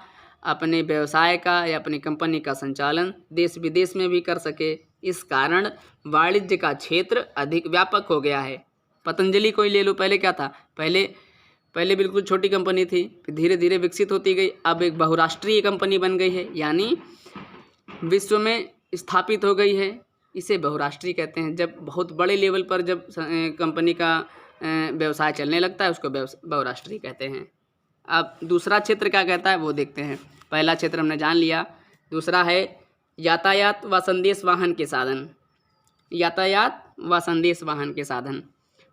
अपने व्यवसाय का या अपनी कंपनी का संचालन देश विदेश में भी कर सके। इस कारण वाणिज्य का क्षेत्र अधिक व्यापक हो गया है। पतंजलि को ही ले लो, पहले क्या था, पहले बिल्कुल छोटी कंपनी थी, फिर धीरे धीरे विकसित होती गई, अब एक बहुराष्ट्रीय कंपनी बन गई है, यानी विश्व में स्थापित हो गई है। इसे बहुराष्ट्रीय कहते हैं। जब बहुत बड़े लेवल पर जब कंपनी का व्यवसाय चलने लगता है उसको बहुराष्ट्रीय कहते हैं। अब दूसरा क्षेत्र क्या कहता है वो देखते हैं। पहला क्षेत्र हमने जान लिया, दूसरा है यातायात व संदेश वाहन के साधन। यातायात व संदेश वाहन के साधन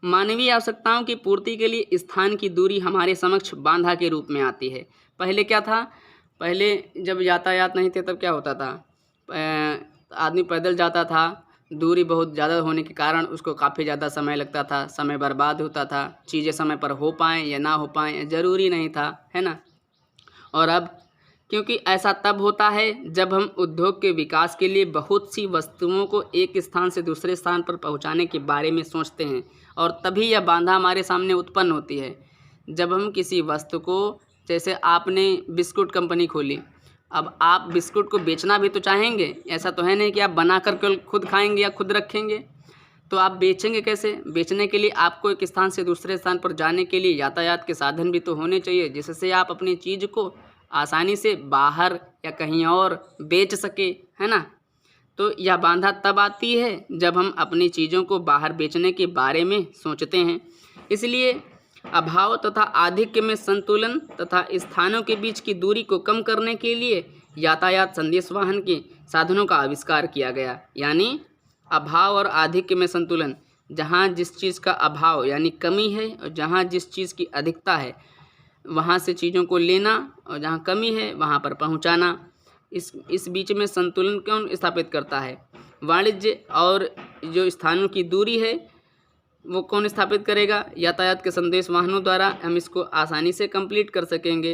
मानवीय आवश्यकताओं की पूर्ति के लिए स्थान की दूरी हमारे समक्ष बाधा के रूप में आती है। पहले क्या था, पहले जब यातायात नहीं थे तब क्या होता था, आदमी पैदल जाता था, दूरी बहुत ज़्यादा होने के कारण उसको काफ़ी ज़्यादा समय लगता था, समय बर्बाद होता था, चीज़ें समय पर हो पाएँ या ना हो पाएँ ज़रूरी नहीं था, है ना। और अब क्योंकि ऐसा तब होता है जब हम उद्योग के विकास के लिए बहुत सी वस्तुओं को एक स्थान से दूसरे स्थान पर पहुंचाने के बारे में सोचते हैं, और तभी यह बाधा हमारे सामने उत्पन्न होती है। जब हम किसी वस्तु को, जैसे आपने बिस्कुट कंपनी खोली, अब आप बिस्कुट को बेचना भी तो चाहेंगे, ऐसा तो है नहीं कि आप बना कर खुद खाएंगे या खुद रखेंगे, तो आप बेचेंगे कैसे। बेचने के लिए आपको एक स्थान से दूसरे स्थान पर जाने के लिए यातायात के साधन भी तो होने चाहिए, जिससे आप अपनी चीज़ को आसानी से बाहर या कहीं और बेच सके, है ना। तो यह बाधा तब आती है जब हम अपनी चीज़ों को बाहर बेचने के बारे में सोचते हैं। इसलिए अभाव तथा आधिक्य में संतुलन तथा स्थानों के बीच की दूरी को कम करने के लिए यातायात संदेश वाहन के साधनों का आविष्कार किया गया। यानी अभाव और आधिक्य में संतुलन, जहाँ जिस चीज़ का अभाव यानी कमी है और जहाँ जिस चीज़ की अधिकता है वहाँ से चीज़ों को लेना, और जहाँ कमी है वहाँ पर पहुँचाना, इस बीच में संतुलन कौन स्थापित करता है, वाणिज्य और जो स्थानों की दूरी है वो कौन स्थापित करेगा, यातायात के संदेश वाहनों द्वारा हम इसको आसानी से कंप्लीट कर सकेंगे।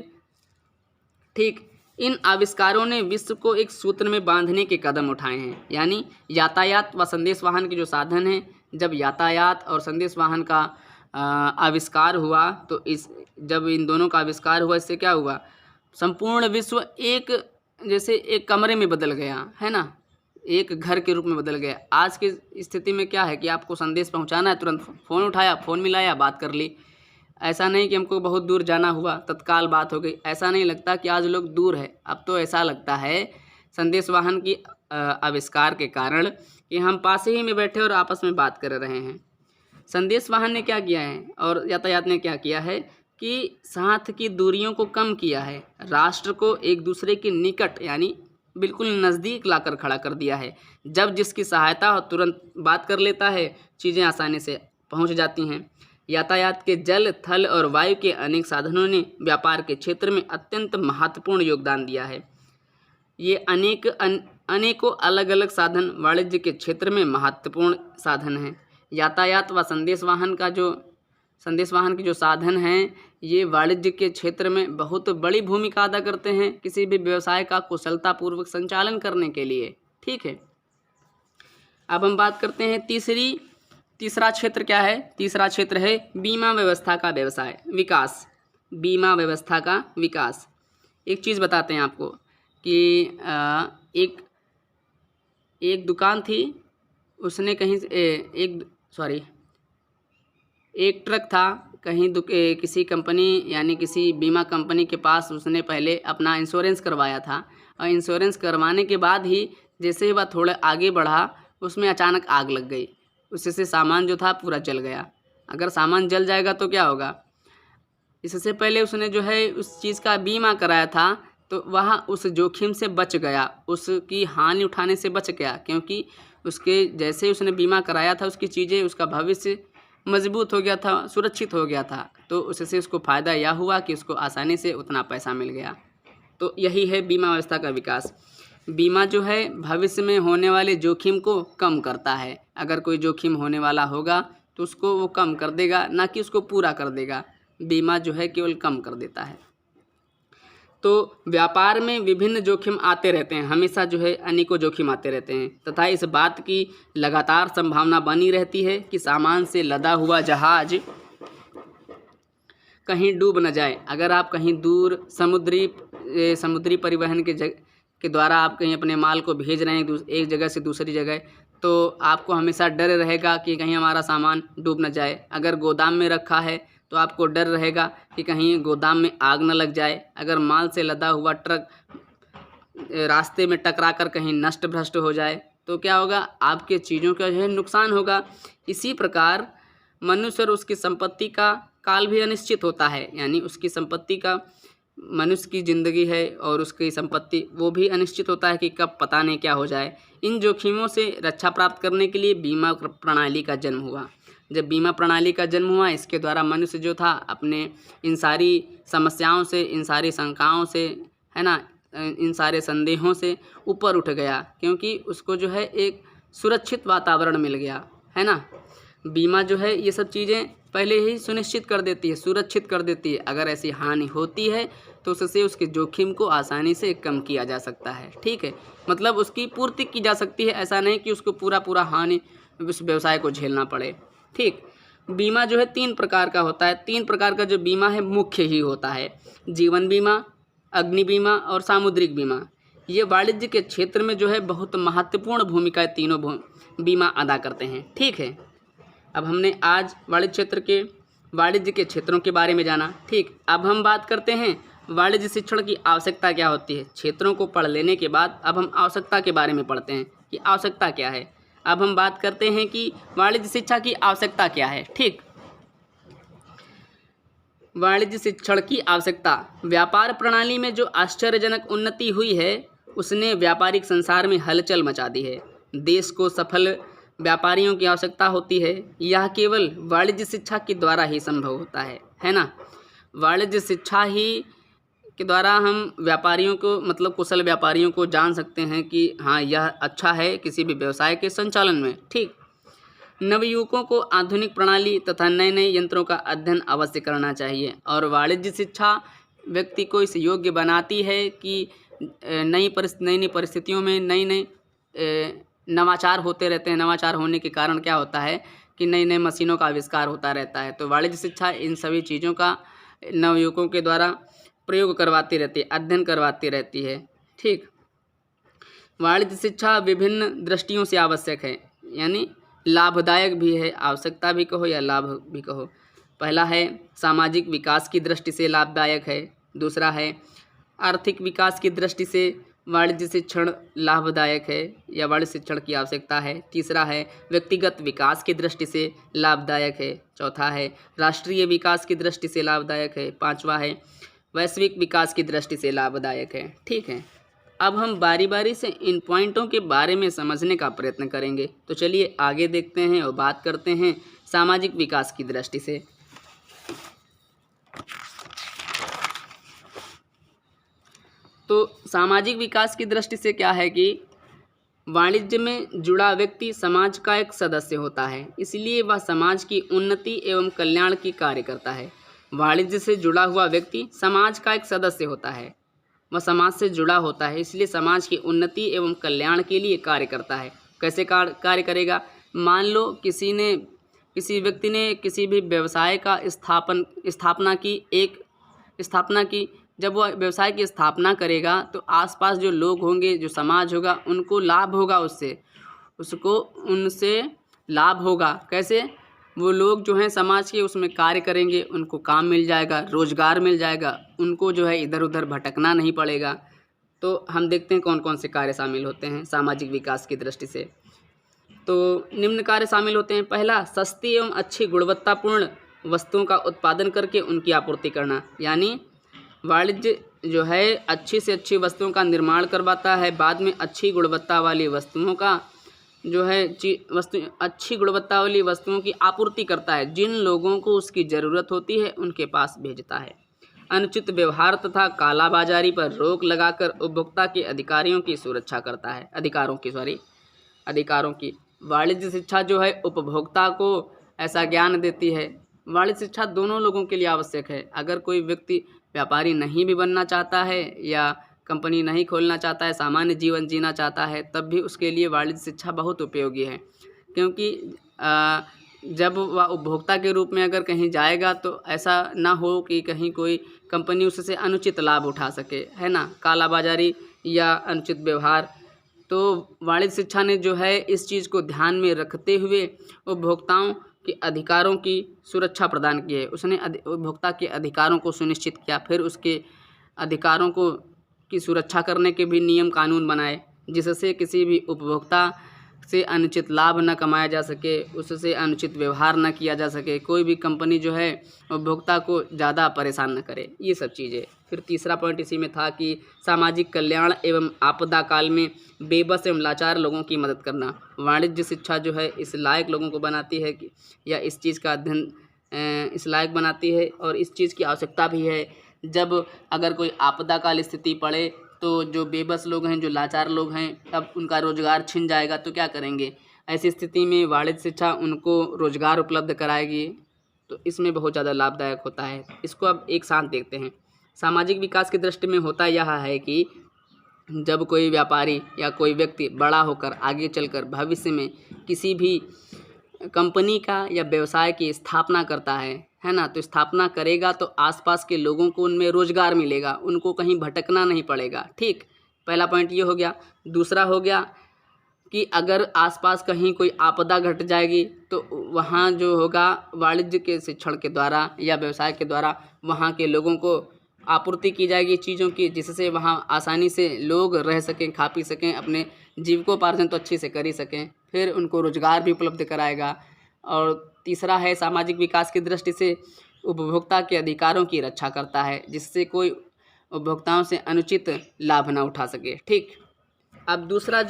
ठीक, इन आविष्कारों ने विश्व को एक सूत्र में बांधने के कदम उठाए हैं। यानी यातायात व संदेश वाहन के जो साधन हैं, जब यातायात और संदेश वाहन का आविष्कार हुआ तो जब इन दोनों का आविष्कार हुआ इससे क्या हुआ, संपूर्ण विश्व एक जैसे एक कमरे में बदल गया, है ना, एक घर के रूप में बदल गया। आज की स्थिति में क्या है कि आपको संदेश पहुंचाना है, तुरंत फ़ोन उठाया, फ़ोन मिलाया, बात कर ली। ऐसा नहीं कि हमको बहुत दूर जाना हुआ, तत्काल बात हो गई। ऐसा नहीं लगता कि आज लोग दूर है। अब तो ऐसा लगता है संदेश वाहन की आविष्कार के कारण कि हम पास ही में बैठे और आपस में बात कर रहे हैं। संदेश वाहन ने क्या किया है और यातायात ने क्या किया है कि साथ की दूरियों को कम किया है, राष्ट्र को एक दूसरे के निकट यानी बिल्कुल नज़दीक लाकर खड़ा कर दिया है। जब जिसकी सहायता हो तुरंत बात कर लेता है, चीज़ें आसानी से पहुंच जाती हैं। यातायात के जल, थल और वायु के अनेक साधनों ने व्यापार के क्षेत्र में अत्यंत महत्वपूर्ण योगदान दिया है। ये अनेकों अलग अलग साधन वाणिज्य के क्षेत्र में महत्वपूर्ण साधन हैं। यातायात व संदेश वाहन के जो साधन हैं, ये वाणिज्य के क्षेत्र में बहुत बड़ी भूमिका अदा करते हैं किसी भी व्यवसाय का कुशलतापूर्वक संचालन करने के लिए। ठीक है, अब हम बात करते हैं तीसरा क्षेत्र क्या है। तीसरा क्षेत्र है बीमा व्यवस्था का विकास। बीमा व्यवस्था का विकास। एक चीज़ बताते हैं आपको कि एक दुकान थी, उसने कहीं एक ट्रक था कहीं किसी कंपनी यानी किसी बीमा कंपनी के पास, उसने पहले अपना इंश्योरेंस करवाया था और इंश्योरेंस करवाने के बाद ही जैसे ही वह थोड़ा आगे बढ़ा, उसमें अचानक आग लग गई। उससे सामान जो था पूरा जल गया। अगर सामान जल जाएगा तो क्या होगा। इससे पहले उसने जो है उस चीज़ का बीमा कराया था, तो वह उस जोखिम से बच गया, उसकी हानि उठाने से बच गया, क्योंकि उसके जैसे उसने बीमा कराया था उसकी चीज़ें, उसका भविष्य मजबूत हो गया था, सुरक्षित हो गया था। तो उससे उसको फ़ायदा यह हुआ कि उसको आसानी से उतना पैसा मिल गया। तो यही है बीमा व्यवस्था का विकास। बीमा जो है भविष्य में होने वाले जोखिम को कम करता है। अगर कोई जोखिम होने वाला होगा तो उसको वो कम कर देगा, ना कि उसको पूरा कर देगा। बीमा जो है केवल कम कर देता है। तो व्यापार में विभिन्न जोखिम आते रहते हैं, हमेशा जो है अनेकों जोखिम आते रहते हैं, तथा इस बात की लगातार संभावना बनी रहती है कि सामान से लदा हुआ जहाज कहीं डूब न जाए। अगर आप कहीं दूर समुद्री परिवहन के द्वारा आप कहीं अपने माल को भेज रहे हैं एक जगह से दूसरी जगह, तो आपको हमेशा डर रहेगा कि कहीं हमारा सामान डूब न जाए। अगर गोदाम में रखा है तो आपको डर रहेगा कि कहीं गोदाम में आग न लग जाए। अगर माल से लदा हुआ ट्रक रास्ते में टकरा कर कहीं नष्ट भ्रष्ट हो जाए तो क्या होगा, आपके चीज़ों का जो है नुकसान होगा। इसी प्रकार मनुष्य और उसकी संपत्ति का काल भी अनिश्चित होता है, यानी उसकी संपत्ति का, मनुष्य की ज़िंदगी है और उसकी संपत्ति वो भी अनिश्चित होता है कि कब पता नहीं क्या हो जाए। इन जोखिमों से रक्षा प्राप्त करने के लिए बीमा प्रणाली का जन्म हुआ। जब बीमा प्रणाली का जन्म हुआ, इसके द्वारा मनुष्य जो था अपने इन सारी समस्याओं से, इन सारी शंकाओं से, है ना, इन सारे संदेहों से ऊपर उठ गया, क्योंकि उसको जो है एक सुरक्षित वातावरण मिल गया, है ना। बीमा जो है ये सब चीज़ें पहले ही सुनिश्चित कर देती है, सुरक्षित कर देती है। अगर ऐसी हानि होती है तो उससे उसके जोखिम को आसानी से कम किया जा सकता है। ठीक है, मतलब उसकी पूर्ति की जा सकती है, ऐसा नहीं कि उसको पूरा हानि उस व्यवसाय को झेलना पड़े। ठीक, बीमा जो है 3 प्रकार का होता है। 3 प्रकार का जो बीमा है मुख्य ही होता है, जीवन बीमा, अग्नि बीमा और सामुद्रिक बीमा। ये वाणिज्य के क्षेत्र में जो है बहुत महत्वपूर्ण भूमिका तीनों बीमा अदा करते हैं। ठीक है, अब हमने आज वाणिज्य के क्षेत्रों के बारे में जाना। ठीक, अब हम बात करते हैं वाणिज्य शिक्षण की आवश्यकता क्या होती है। क्षेत्रों को पढ़ लेने के बाद अब हम आवश्यकता के बारे में पढ़ते हैं कि आवश्यकता क्या है। अब हम बात करते हैं कि वाणिज्य शिक्षा की आवश्यकता क्या है। ठीक, वाणिज्य शिक्षण की आवश्यकता। व्यापार प्रणाली में जो आश्चर्यजनक उन्नति हुई है उसने व्यापारिक संसार में हलचल मचा दी है। देश को सफल व्यापारियों की आवश्यकता होती है। यह केवल वाणिज्य शिक्षा के द्वारा ही संभव होता है ना। वाणिज्य शिक्षा ही के द्वारा हम व्यापारियों को, मतलब कुशल व्यापारियों को जान सकते हैं कि हाँ यह अच्छा है किसी भी व्यवसाय के संचालन में। ठीक, नवयुवकों को आधुनिक प्रणाली तथा नए नए यंत्रों का अध्ययन अवश्य करना चाहिए और वाणिज्य शिक्षा व्यक्ति को इस योग्य बनाती है कि नई परिस्थितियों में नई नवाचार होते रहते हैं। नवाचार होने के कारण क्या होता है कि नई नई मशीनों का आविष्कार होता रहता है। तो वाणिज्य शिक्षा इन सभी चीज़ों का नवयुवकों के द्वारा प्रयोग करवाती रहती है, अध्ययन करवाती रहती है। ठीक, वाणिज्य शिक्षा विभिन्न दृष्टियों से आवश्यक है, यानी लाभदायक भी है, आवश्यकता भी कहो या लाभ भी कहो। पहला है सामाजिक विकास की दृष्टि से लाभदायक है, दूसरा है आर्थिक विकास की दृष्टि से वाणिज्य शिक्षण लाभदायक है या वाणिज्य शिक्षण की आवश्यकता है, तीसरा है व्यक्तिगत विकास की दृष्टि से लाभदायक है, चौथा है राष्ट्रीय विकास की दृष्टि से लाभदायक है, पांचवा है वैश्विक विकास की दृष्टि से लाभदायक है। ठीक है, अब हम बारी बारी से इन पॉइंटों के बारे में समझने का प्रयत्न करेंगे। तो चलिए आगे देखते हैं और बात करते हैं सामाजिक विकास की दृष्टि से। तो सामाजिक विकास की दृष्टि से क्या है कि वाणिज्य में जुड़ा व्यक्ति समाज का एक सदस्य होता है, इसलिए वह समाज की उन्नति एवं कल्याण की कार्य करता है। वाणिज्य से जुड़ा हुआ व्यक्ति समाज का एक सदस्य होता है, वह समाज से जुड़ा होता है, इसलिए समाज की उन्नति एवं कल्याण के लिए कार्य करता है। कैसे कार्य करेगा? मान लो किसी व्यक्ति ने किसी भी व्यवसाय का स्थापना की। जब वह व्यवसाय की स्थापना करेगा तो आसपास जो लोग होंगे, जो समाज होगा, उनको लाभ होगा, उनसे लाभ होगा। कैसे? वो लोग जो हैं समाज के उसमें कार्य करेंगे, उनको काम मिल जाएगा, रोजगार मिल जाएगा, उनको जो है इधर उधर भटकना नहीं पड़ेगा। तो हम देखते हैं कौन कौन से कार्य शामिल होते हैं सामाजिक विकास की दृष्टि से। तो निम्न कार्य शामिल होते हैं। पहला, सस्ती एवं अच्छी गुणवत्तापूर्ण वस्तुओं का उत्पादन करके उनकी आपूर्ति करना, यानी वाणिज्य जो है अच्छी से अच्छी वस्तुओं का निर्माण करवाता है, बाद में अच्छी गुणवत्ता वाली वस्तुओं का जो है अच्छी गुणवत्ता वाली वस्तुओं की आपूर्ति करता है, जिन लोगों को उसकी ज़रूरत होती है उनके पास भेजता है। अनुचित व्यवहार तथा कालाबाजारी पर रोक लगाकर उपभोक्ता के अधिकारों की सुरक्षा करता है। अधिकारों की वाणिज्य शिक्षा जो है उपभोक्ता को ऐसा ज्ञान देती है। वाणिज्य शिक्षा दोनों लोगों के लिए आवश्यक है। अगर कोई व्यक्ति व्यापारी नहीं भी बनना चाहता है या कंपनी नहीं खोलना चाहता है, सामान्य जीवन जीना चाहता है, तब भी उसके लिए वाणिज्य शिक्षा बहुत उपयोगी है। क्योंकि जब वह उपभोक्ता के रूप में अगर कहीं जाएगा तो ऐसा ना हो कि कहीं कोई कंपनी उससे अनुचित लाभ उठा सके, है ना, कालाबाजारी या अनुचित व्यवहार। तो वाणिज्य शिक्षा ने जो है इस चीज़ को ध्यान में रखते हुए उपभोक्ताओं के अधिकारों की सुरक्षा प्रदान की है। उसने उपभोक्ता के अधिकारों को सुनिश्चित किया, फिर उसके अधिकारों की सुरक्षा करने के भी नियम कानून बनाए, जिससे किसी भी उपभोक्ता से अनुचित लाभ न कमाया जा सके, उससे अनुचित व्यवहार न किया जा सके, कोई भी कंपनी जो है उपभोक्ता को ज़्यादा परेशान न करे, ये सब चीज़ें। फिर तीसरा पॉइंट इसी में था कि सामाजिक कल्याण एवं आपदा काल में बेबस एवं लाचार लोगों की मदद करना। वाणिज्य शिक्षा जो है इस लायक लोगों को बनाती है कि या इस चीज़ का अध्ययन इस लायक बनाती है, और इस चीज़ की आवश्यकता भी है। जब अगर कोई आपदा काल स्थिति पड़े तो जो बेबस लोग हैं, जो लाचार लोग हैं, तब उनका रोज़गार छिन जाएगा तो क्या करेंगे? ऐसी स्थिति में वाणिज्य शिक्षा उनको रोज़गार उपलब्ध कराएगी, तो इसमें बहुत ज़्यादा लाभदायक होता है। इसको अब एक साथ देखते हैं। सामाजिक विकास की दृष्टि में होता यह है कि जब कोई व्यापारी या कोई व्यक्ति बड़ा होकर आगे चलकर भविष्य में किसी भी कंपनी का या व्यवसाय की स्थापना करता है ना, तो स्थापना करेगा तो आसपास के लोगों को उनमें रोज़गार मिलेगा, उनको कहीं भटकना नहीं पड़ेगा। ठीक, पहला पॉइंट ये हो गया। दूसरा हो गया कि अगर आसपास कहीं कोई आपदा घट जाएगी तो वहाँ जो होगा वाणिज्य के शिक्षण के द्वारा या व्यवसाय के द्वारा वहाँ के लोगों को आपूर्ति की जाएगी चीज़ों की, जिससे वहाँ आसानी से लोग रह सकें, खा पी सकें, अपने जीविकोपार्जन तो अच्छे से कर ही सकें, फिर उनको रोज़गार भी उपलब्ध कराएगा। और तीसरा है सामाजिक विकास की दृष्टि से उपभोक्ता के अधिकारों की रक्षा करता है, जिससे कोई उपभोक्ताओं से अनुचित लाभ न उठा सके। ठीक, अब दूसरी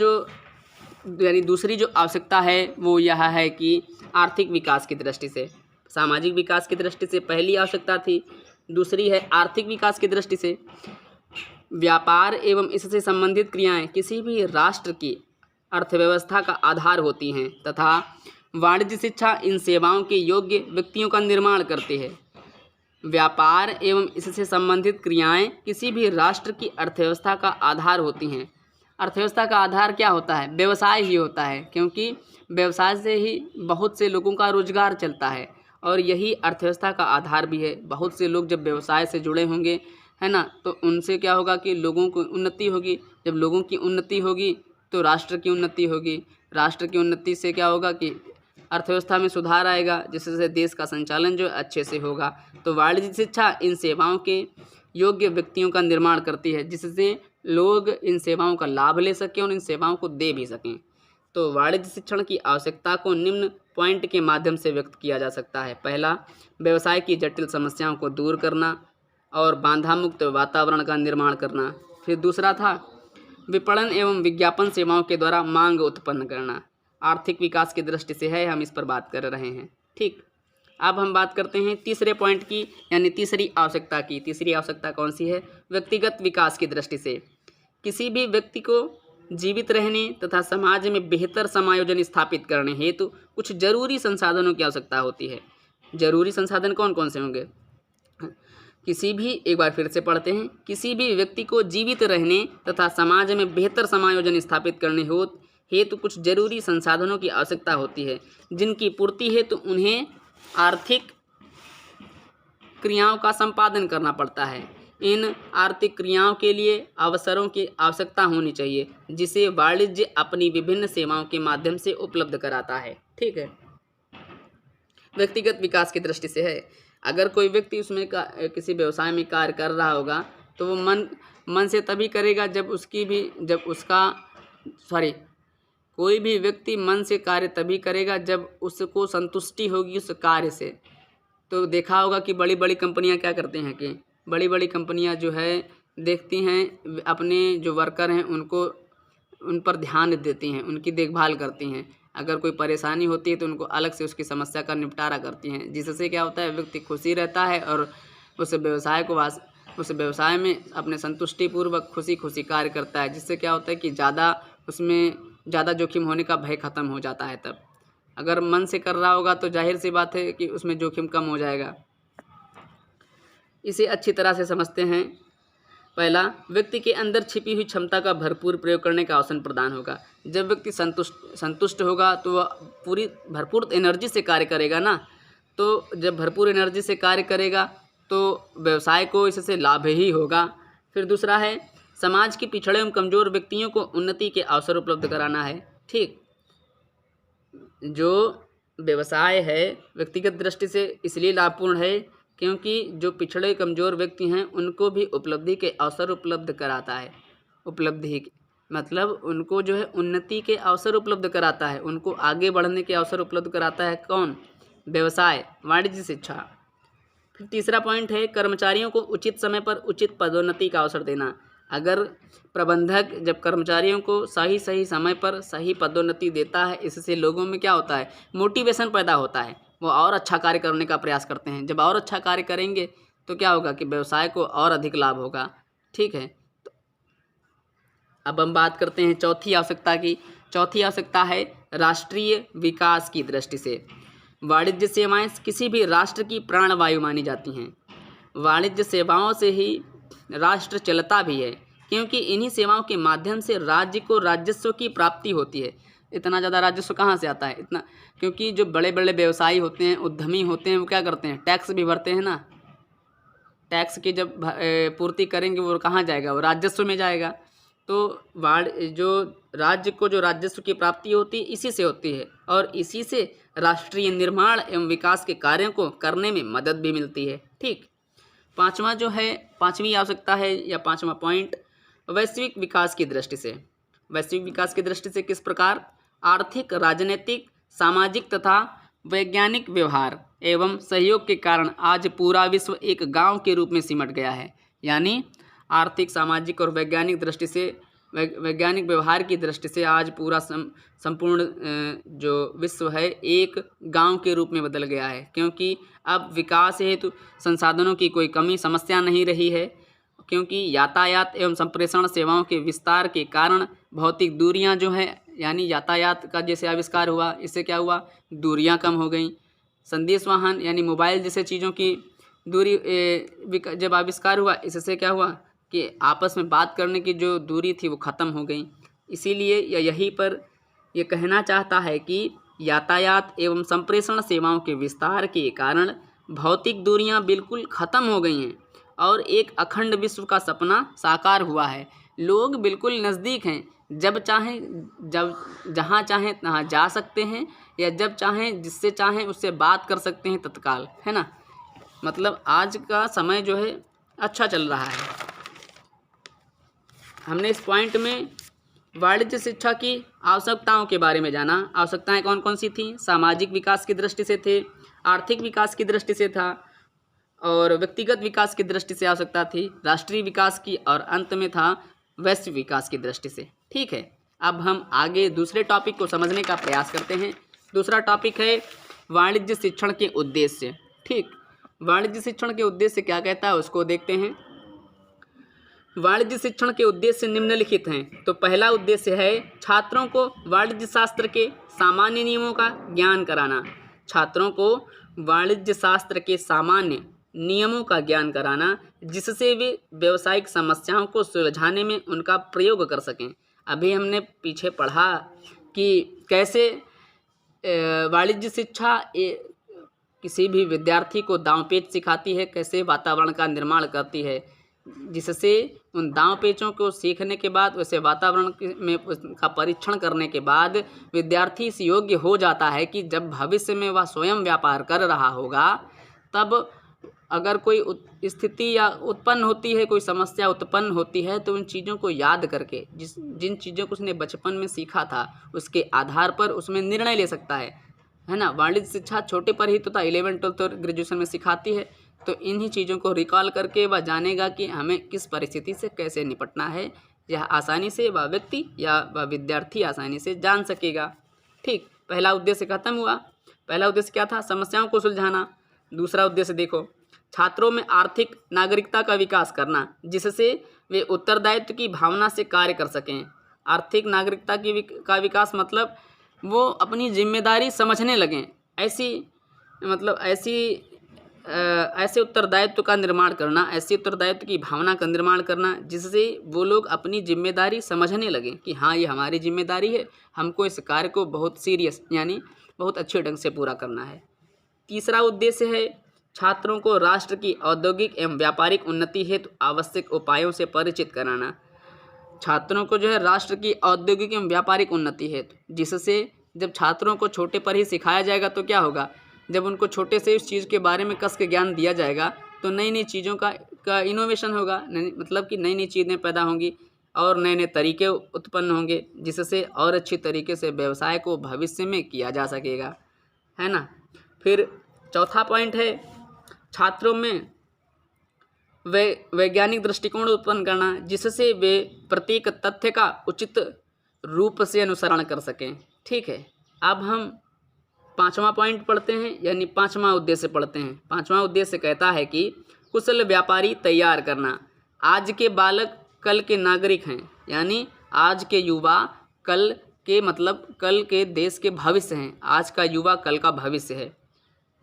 जो आवश्यकता है वो यह है कि आर्थिक विकास की दृष्टि से, सामाजिक विकास की दृष्टि से पहली आवश्यकता थी, दूसरी है आर्थिक विकास की दृष्टि से। व्यापार एवं इससे संबंधित क्रियाएं किसी भी राष्ट्र की अर्थव्यवस्था का आधार होती हैं तथा वाणिज्य शिक्षा इन सेवाओं के योग्य व्यक्तियों का निर्माण करती है। व्यापार एवं इससे संबंधित क्रियाएं किसी भी राष्ट्र की अर्थव्यवस्था का आधार होती हैं। अर्थव्यवस्था का आधार क्या होता है? व्यवसाय ही होता है, क्योंकि व्यवसाय से ही बहुत से लोगों का रोजगार चलता है और यही अर्थव्यवस्था का आधार भी है। बहुत से लोग जब व्यवसाय से जुड़े होंगे है ना। तो उनसे क्या होगा कि लोगों को उन्नति होगी। जब लोगों की उन्नति होगी तो राष्ट्र की उन्नति होगी। राष्ट्र की उन्नति से क्या होगा कि अर्थव्यवस्था में सुधार आएगा, जिससे देश का संचालन जो है अच्छे से होगा। तो वाणिज्य शिक्षा इन सेवाओं के योग्य व्यक्तियों का निर्माण करती है, जिससे लोग इन सेवाओं का लाभ ले सकें और इन सेवाओं को दे भी सकें। तो वाणिज्य शिक्षण की आवश्यकता को निम्न पॉइंट के माध्यम से व्यक्त किया जा सकता है। पहला, व्यवसाय की जटिल समस्याओं को दूर करना और बाधा मुक्त वातावरण का निर्माण करना। फिर दूसरा था, विपणन एवं विज्ञापन सेवाओं के द्वारा मांग उत्पन्न करना। आर्थिक विकास की दृष्टि से है, हम इस पर बात कर रहे हैं। ठीक, अब हम बात करते हैं तीसरे पॉइंट की, यानी तीसरी आवश्यकता की। तीसरी आवश्यकता कौन सी है? व्यक्तिगत विकास की दृष्टि से किसी भी व्यक्ति को जीवित रहने तथा समाज में बेहतर समायोजन स्थापित करने हेतु कुछ जरूरी संसाधनों की आवश्यकता होती है। जरूरी संसाधन कौन कौन से होंगे? किसी भी, एक बार फिर से पढ़ते हैं, किसी भी व्यक्ति को जीवित रहने तथा समाज में बेहतर समायोजन स्थापित करने हेतु कुछ जरूरी संसाधनों की आवश्यकता होती है, जिनकी पूर्ति हेतु उन्हें आर्थिक क्रियाओं का संपादन करना पड़ता है। इन आर्थिक क्रियाओं के लिए अवसरों की आवश्यकता होनी चाहिए, जिसे वाणिज्य अपनी विभिन्न सेवाओं के माध्यम से उपलब्ध कराता है। ठीक है, व्यक्तिगत विकास की दृष्टि से है, अगर कोई व्यक्ति उसमें किसी व्यवसाय में कार्य कर रहा होगा तो वो मन से तभी करेगा कोई भी व्यक्ति मन से कार्य तभी करेगा जब उसको संतुष्टि होगी उस कार्य से। तो देखा होगा कि बड़ी बड़ी कंपनियां क्या करते हैं कि बड़ी बड़ी कंपनियां जो है देखती हैं अपने जो वर्कर हैं उन पर ध्यान देती हैं, उनकी देखभाल करती हैं। अगर कोई परेशानी होती है तो उनको अलग से उसकी समस्या का निपटारा करती हैं, जिससे क्या होता है, व्यक्ति खुशी रहता है और उस व्यवसाय में अपने संतुष्टिपूर्वक खुशी खुशी कार्य करता है, जिससे क्या होता है कि ज़्यादा जोखिम होने का भय खत्म हो जाता है। तब अगर मन से कर रहा होगा तो जाहिर सी बात है कि उसमें जोखिम कम हो जाएगा। इसे अच्छी तरह से समझते हैं। पहला, व्यक्ति के अंदर छिपी हुई क्षमता का भरपूर प्रयोग करने का अवसर प्रदान होगा। जब व्यक्ति संतुष्ट होगा तो वह भरपूर एनर्जी से कार्य करेगा ना। तो जब भरपूर एनर्जी से कार्य करेगा तो व्यवसाय को इससे लाभ ही होगा। फिर दूसरा है, समाज के पिछड़े एवं कमज़ोर व्यक्तियों को उन्नति के अवसर उपलब्ध कराना है। ठीक, जो व्यवसाय है व्यक्तिगत दृष्टि से इसलिए लाभपूर्ण है क्योंकि जो पिछड़े कमज़ोर व्यक्ति हैं उनको भी उपलब्धि के अवसर उपलब्ध कराता है। उपलब्धि मतलब उनको जो है उन्नति के अवसर उपलब्ध कराता है, उनको आगे बढ़ने के अवसर उपलब्ध कराता है। कौन? व्यवसाय, वाणिज्य शिक्षा। फिर तीसरा पॉइंट है, कर्मचारियों को उचित समय पर उचित पदोन्नति का अवसर देना। अगर प्रबंधक जब कर्मचारियों को सही समय पर सही पदोन्नति देता है, इससे लोगों में क्या होता है, मोटिवेशन पैदा होता है, वो और अच्छा कार्य करने का प्रयास करते हैं। जब और अच्छा कार्य करेंगे तो क्या होगा कि व्यवसाय को और अधिक लाभ होगा। ठीक है, तो अब हम बात करते हैं चौथी आवश्यकता की। चौथी आवश्यकता है राष्ट्रीय विकास की दृष्टि से वाणिज्य सेवाएं किसी भी राष्ट्र की प्राणवायु मानी जाती हैं। वाणिज्य सेवाओं से ही राष्ट्र चलता भी है, क्योंकि इन्हीं सेवाओं के माध्यम से राज्य को राजस्व की प्राप्ति होती है। इतना ज़्यादा राजस्व कहाँ से आता है? इतना क्योंकि जो बड़े बड़े व्यवसायी होते हैं, उद्यमी होते हैं, वो क्या करते हैं, टैक्स भी भरते हैं ना। टैक्स की जब पूर्ति करेंगे वो कहाँ जाएगा, वो राजस्व में जाएगा। तो जो राज्य को जो राजस्व की प्राप्ति होती है इसी से होती है, और इसी से राष्ट्रीय निर्माण एवं विकास के कार्यों को करने में मदद भी मिलती है। ठीक, पांचवी आवश्यकता है या पांचवा पॉइंट, वैश्विक विकास की दृष्टि से। वैश्विक विकास की दृष्टि से किस प्रकार? आर्थिक, राजनीतिक, सामाजिक तथा वैज्ञानिक व्यवहार एवं सहयोग के कारण आज पूरा विश्व एक गांव के रूप में सिमट गया है। यानी आर्थिक, सामाजिक और वैज्ञानिक दृष्टि से, वैज्ञानिक व्यवहार की दृष्टि से आज पूरा संपूर्ण जो विश्व है एक गांव के रूप में बदल गया है, क्योंकि अब विकास हेतु संसाधनों की कोई कमी समस्या नहीं रही है, क्योंकि यातायात एवं संप्रेषण सेवाओं के विस्तार के कारण भौतिक दूरियां जो है, यानी यातायात का जैसे आविष्कार हुआ, इससे क्या हुआ, दूरियां कम हो गई। संदेश वाहन यानी मोबाइल जैसे चीज़ों की दूरी जब आविष्कार हुआ, इससे क्या हुआ कि आपस में बात करने की जो दूरी थी वो ख़त्म हो गई। इसीलिए यहीं पर ये कहना चाहता है कि यातायात एवं संप्रेषण सेवाओं के विस्तार के कारण भौतिक दूरियां बिल्कुल ख़त्म हो गई हैं और एक अखंड विश्व का सपना साकार हुआ है। लोग बिल्कुल नज़दीक हैं, जब चाहें जब जहाँ चाहें तहाँ जा सकते हैं, या जब चाहें जिससे चाहें उससे बात कर सकते हैं तत्काल, है ना। मतलब आज का समय जो है अच्छा चल रहा है। हमने इस पॉइंट में वाणिज्य शिक्षा की आवश्यकताओं के बारे में जाना। आवश्यकताएं कौन कौन सी थी? सामाजिक विकास की दृष्टि से थे, आर्थिक विकास की दृष्टि से था, और व्यक्तिगत विकास की दृष्टि से आवश्यकता थी, राष्ट्रीय विकास की, और अंत में था वैश्विक विकास की दृष्टि से। ठीक है, अब हम आगे दूसरे टॉपिक को समझने का प्रयास करते हैं। दूसरा टॉपिक है वाणिज्य शिक्षण के उद्देश्य। ठीक, वाणिज्य शिक्षण के उद्देश्य क्या कहता है उसको देखते हैं। वाणिज्य शिक्षण के उद्देश्य निम्नलिखित हैं। तो पहला उद्देश्य है छात्रों को वाणिज्य शास्त्र के सामान्य नियमों का ज्ञान कराना। छात्रों को वाणिज्य शास्त्र के सामान्य नियमों का ज्ञान कराना, जिससे वे व्यावसायिक समस्याओं को सुलझाने में उनका प्रयोग कर सकें। अभी हमने पीछे पढ़ा कि कैसे वाणिज्य शिक्षा किसी भी विद्यार्थी को दांवपेच सिखाती है, कैसे वातावरण का निर्माण करती है, जिससे उन दांवपेचों को सीखने के बाद, वैसे वातावरण में उसका परीक्षण करने के बाद विद्यार्थी इस योग्य हो जाता है कि जब भविष्य में वह स्वयं व्यापार कर रहा होगा, तब अगर कोई स्थिति या उत्पन्न होती है, कोई समस्या उत्पन्न होती है, तो उन चीज़ों को याद करके, जिन चीज़ों को उसने बचपन में सीखा था, उसके आधार पर उसमें निर्णय ले सकता है ना। वाणिज्य शिक्षा छोटे पर ही तो था, 11, 12 और ग्रेजुएशन में सिखाती है। तो इन्हीं चीज़ों को रिकॉल करके वह जानेगा कि हमें किस परिस्थिति से कैसे निपटना है। यह आसानी से वह व्यक्ति या वह विद्यार्थी आसानी से जान सकेगा। ठीक, पहला उद्देश्य खत्म हुआ। पहला उद्देश्य क्या था? समस्याओं को सुलझाना। दूसरा उद्देश्य देखो, छात्रों में आर्थिक नागरिकता का विकास करना, जिससे वे उत्तरदायित्व की भावना से कार्य कर सकें। आर्थिक नागरिकता का विकास मतलब वो अपनी जिम्मेदारी समझने लगें। ऐसे उत्तरदायित्व का निर्माण करना, ऐसे उत्तरदायित्व की भावना का निर्माण करना, जिससे वो लोग अपनी जिम्मेदारी समझने लगें कि हाँ, ये हमारी जिम्मेदारी है, हमको इस कार्य को बहुत सीरियस यानी बहुत अच्छे ढंग से पूरा करना है। तीसरा उद्देश्य है छात्रों को राष्ट्र की औद्योगिक एवं व्यापारिक उन्नति हेतु आवश्यक उपायों से परिचित कराना। छात्रों को जो है राष्ट्र की औद्योगिक एवं व्यापारिक उन्नति हेतु, जिससे जब छात्रों को छोटे पर ही सिखाया जाएगा तो क्या होगा, जब उनको छोटे से उस चीज़ के बारे में कस के ज्ञान दिया जाएगा तो नई नई चीज़ों का इनोवेशन होगा, मतलब कि नई नई चीज़ें पैदा होंगी और नए नए तरीके उत्पन्न होंगे, जिससे और अच्छी तरीके से व्यवसाय को भविष्य में किया जा सकेगा, है ना। फिर चौथा पॉइंट है छात्रों में वैज्ञानिक दृष्टिकोण उत्पन्न करना, जिससे वे प्रत्येक तथ्य का उचित रूप से अनुसरण कर सकें। ठीक है, अब हम पांचवा पॉइंट पढ़ते हैं, यानी पांचवा उद्देश्य पढ़ते हैं। पांचवा उद्देश्य कहता है कि कुशल व्यापारी तैयार करना। आज के बालक कल के नागरिक हैं, यानी आज के युवा कल के देश के भविष्य हैं। आज का युवा कल का भविष्य है।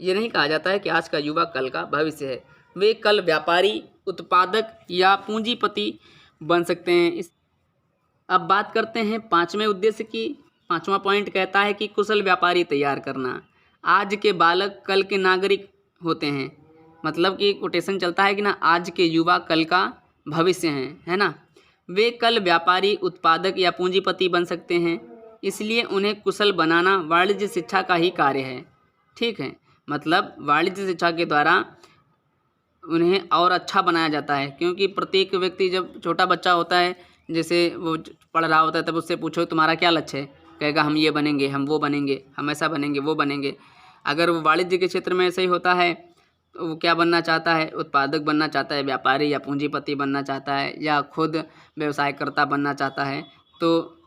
ये नहीं कहा जाता है कि आज का युवा कल का भविष्य है। वे कल व्यापारी, उत्पादक या पूंजीपति बन सकते हैं। अब बात करते हैं पांचवें उद्देश्य की। पांचवा पॉइंट कहता है कि कुशल व्यापारी तैयार करना। आज के बालक कल के नागरिक होते हैं, मतलब कि कोटेशन चलता है कि ना, आज के युवा कल का भविष्य हैं, है ना। वे कल व्यापारी, उत्पादक या पूंजीपति बन सकते हैं, इसलिए उन्हें कुशल बनाना वाणिज्य शिक्षा का ही कार्य है। ठीक है, मतलब वाणिज्य शिक्षा के द्वारा उन्हें और अच्छा बनाया जाता है, क्योंकि प्रत्येक व्यक्ति, जब छोटा बच्चा होता है, जैसे वो पढ़ रहा होता है, तब उससे पूछो तुम्हारा क्या लक्ष्य है, कहेगा हम ये बनेंगे, हम वो बनेंगे, हम ऐसा बनेंगे, वो बनेंगे। अगर वो वाणिज्य के क्षेत्र में ऐसे ही होता है तो वो क्या बनना चाहता है? उत्पादक बनना चाहता है, व्यापारी या पूंजीपति बनना चाहता है, या खुद व्यवसायकर्ता बनना चाहता है। तो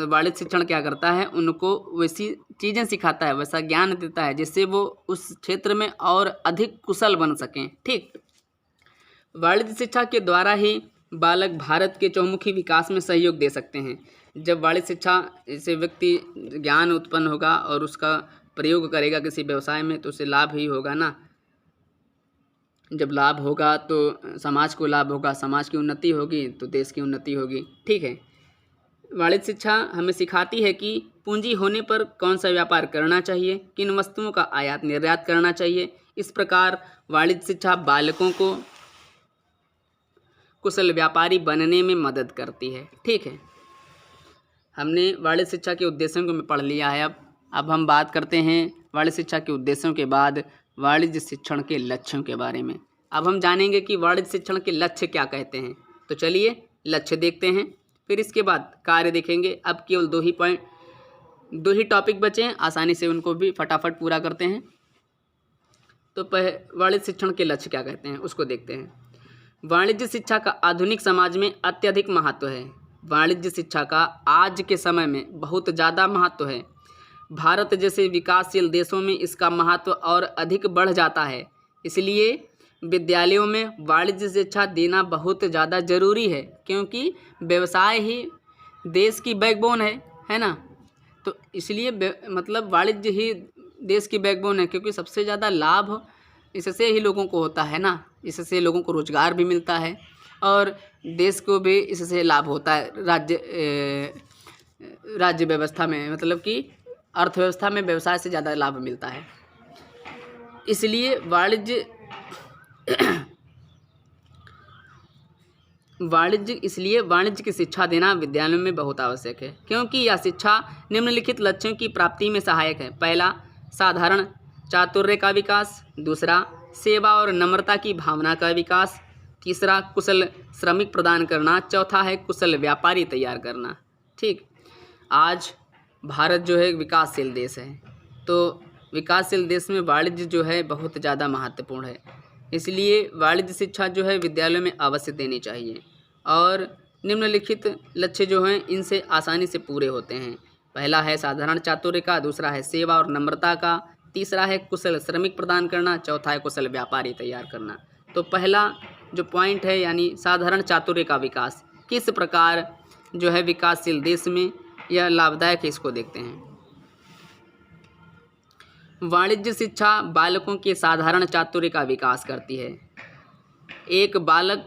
वाणिज्य शिक्षण क्या करता है? उनको वैसी चीज़ें सिखाता है, वैसा ज्ञान देता है, जिससे वो उस क्षेत्र में और अधिक कुशल बन सकें। ठीक, वाणिज्य शिक्षा के द्वारा ही बालक भारत के चहुमुखी विकास में सहयोग दे सकते हैं। जब वाणिज्य शिक्षा से व्यक्ति ज्ञान उत्पन्न होगा और उसका प्रयोग करेगा किसी व्यवसाय में, तो उसे लाभ ही होगा ना। जब लाभ होगा तो समाज को लाभ होगा, समाज की उन्नति होगी तो देश की उन्नति होगी। ठीक है, वाणिज्य शिक्षा हमें सिखाती है कि पूंजी होने पर कौन सा व्यापार करना चाहिए, किन वस्तुओं का आयात निर्यात करना चाहिए। इस प्रकार वाणिज्य शिक्षा बालकों को कुशल व्यापारी बनने में मदद करती है। ठीक है, हमने वाणिज्य शिक्षा के उद्देश्यों को पढ़ लिया है। अब हम बात करते हैं वाणिज्य शिक्षा के उद्देश्यों के बाद वाणिज्य शिक्षण के लक्ष्यों के बारे में। अब हम जानेंगे कि वाणिज्य शिक्षण के लक्ष्य क्या कहते हैं। तो चलिए लक्ष्य देखते हैं, फिर इसके बाद कार्य देखेंगे। अब केवल दो ही टॉपिक बचे हैं, आसानी से उनको भी फटाफट पूरा करते हैं। तो वाणिज्य शिक्षण के लक्ष्य क्या कहते हैं उसको देखते हैं। वाणिज्य शिक्षा का आधुनिक समाज में अत्यधिक महत्व है। वाणिज्य शिक्षा का आज के समय में बहुत ज़्यादा महत्व है। भारत जैसे विकासशील देशों में इसका महत्व और अधिक बढ़ जाता है। इसलिए विद्यालयों में वाणिज्य शिक्षा देना बहुत ज़्यादा ज़रूरी है, क्योंकि व्यवसाय ही देश की बैकबोन है ना। तो इसलिए मतलब वाणिज्य ही देश की बैकबोन है, क्योंकि सबसे ज़्यादा लाभ इससे ही लोगों को होता है ना। इससे लोगों को रोज़गार भी मिलता है और देश को भी इससे लाभ होता है। राज्य व्यवस्था में, मतलब कि अर्थव्यवस्था में व्यवसाय से ज़्यादा लाभ मिलता है। इसलिए वाणिज्य की शिक्षा देना विद्यालयों में बहुत आवश्यक है, क्योंकि यह शिक्षा निम्नलिखित लक्ष्यों की प्राप्ति में सहायक है। पहला, साधारण चातुर्य का विकास। दूसरा, सेवा और नम्रता की भावना का विकास। तीसरा, कुशल श्रमिक प्रदान करना। चौथा है कुशल व्यापारी तैयार करना। ठीक, आज भारत जो है विकासशील देश है, तो विकासशील देश में वाणिज्य जो है बहुत ज़्यादा महत्वपूर्ण है। इसलिए वाणिज्य शिक्षा जो है विद्यालयों में अवश्य देनी चाहिए। और निम्नलिखित लक्ष्य जो हैं इनसे आसानी से पूरे होते हैं। पहला है साधारण चातुर्य का, दूसरा है सेवा और नम्रता का, तीसरा है कुशल श्रमिक प्रदान करना, चौथा है कुशल व्यापारी तैयार करना। तो पहला जो पॉइंट है यानी साधारण चातुर्य का विकास, किस प्रकार जो है विकासशील देश में यह लाभदायक है, इसको देखते हैं। वाणिज्य शिक्षा बालकों के साधारण चातुर्य का विकास करती है। एक बालक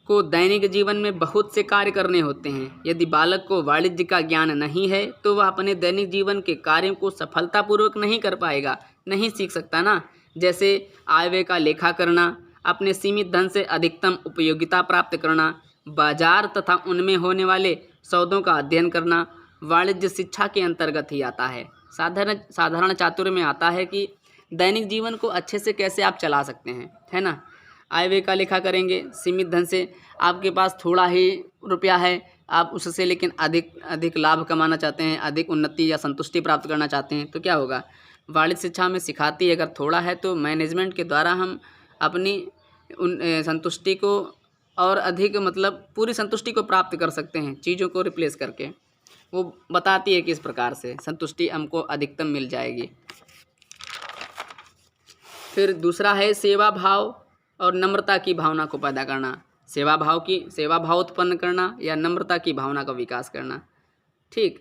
को दैनिक जीवन में बहुत से कार्य करने होते हैं। यदि बालक को वाणिज्य का ज्ञान नहीं है तो वह अपने दैनिक जीवन के कार्यों को सफलतापूर्वक नहीं कर पाएगा, नहीं सीख सकता ना। जैसे आय व्यय का लेखा करना, अपने सीमित धन से अधिकतम उपयोगिता प्राप्त करना, बाजार तथा उनमें होने वाले सौदों का अध्ययन करना, वाणिज्य शिक्षा के अंतर्गत ही आता है। साधारण चातुर्य में आता है कि दैनिक जीवन को अच्छे से कैसे आप चला सकते हैं, है ना। आय व्यय का लेखा करेंगे, सीमित धन से आपके पास थोड़ा ही रुपया है, आप उससे लेकिन अधिक लाभ कमाना चाहते हैं, अधिक उन्नति या संतुष्टि प्राप्त करना चाहते हैं, तो क्या होगा, वाणिज्य शिक्षा में सिखाती है। अगर थोड़ा है तो मैनेजमेंट के द्वारा हम अपनी संतुष्टि को और अधिक, मतलब पूरी संतुष्टि को प्राप्त कर सकते हैं, चीज़ों को रिप्लेस करके। वो बताती है कि इस प्रकार से संतुष्टि हमको अधिकतम मिल जाएगी। फिर दूसरा है सेवा भाव और नम्रता की भावना को पैदा करना। सेवा भाव उत्पन्न करना या नम्रता की भावना का विकास करना। ठीक,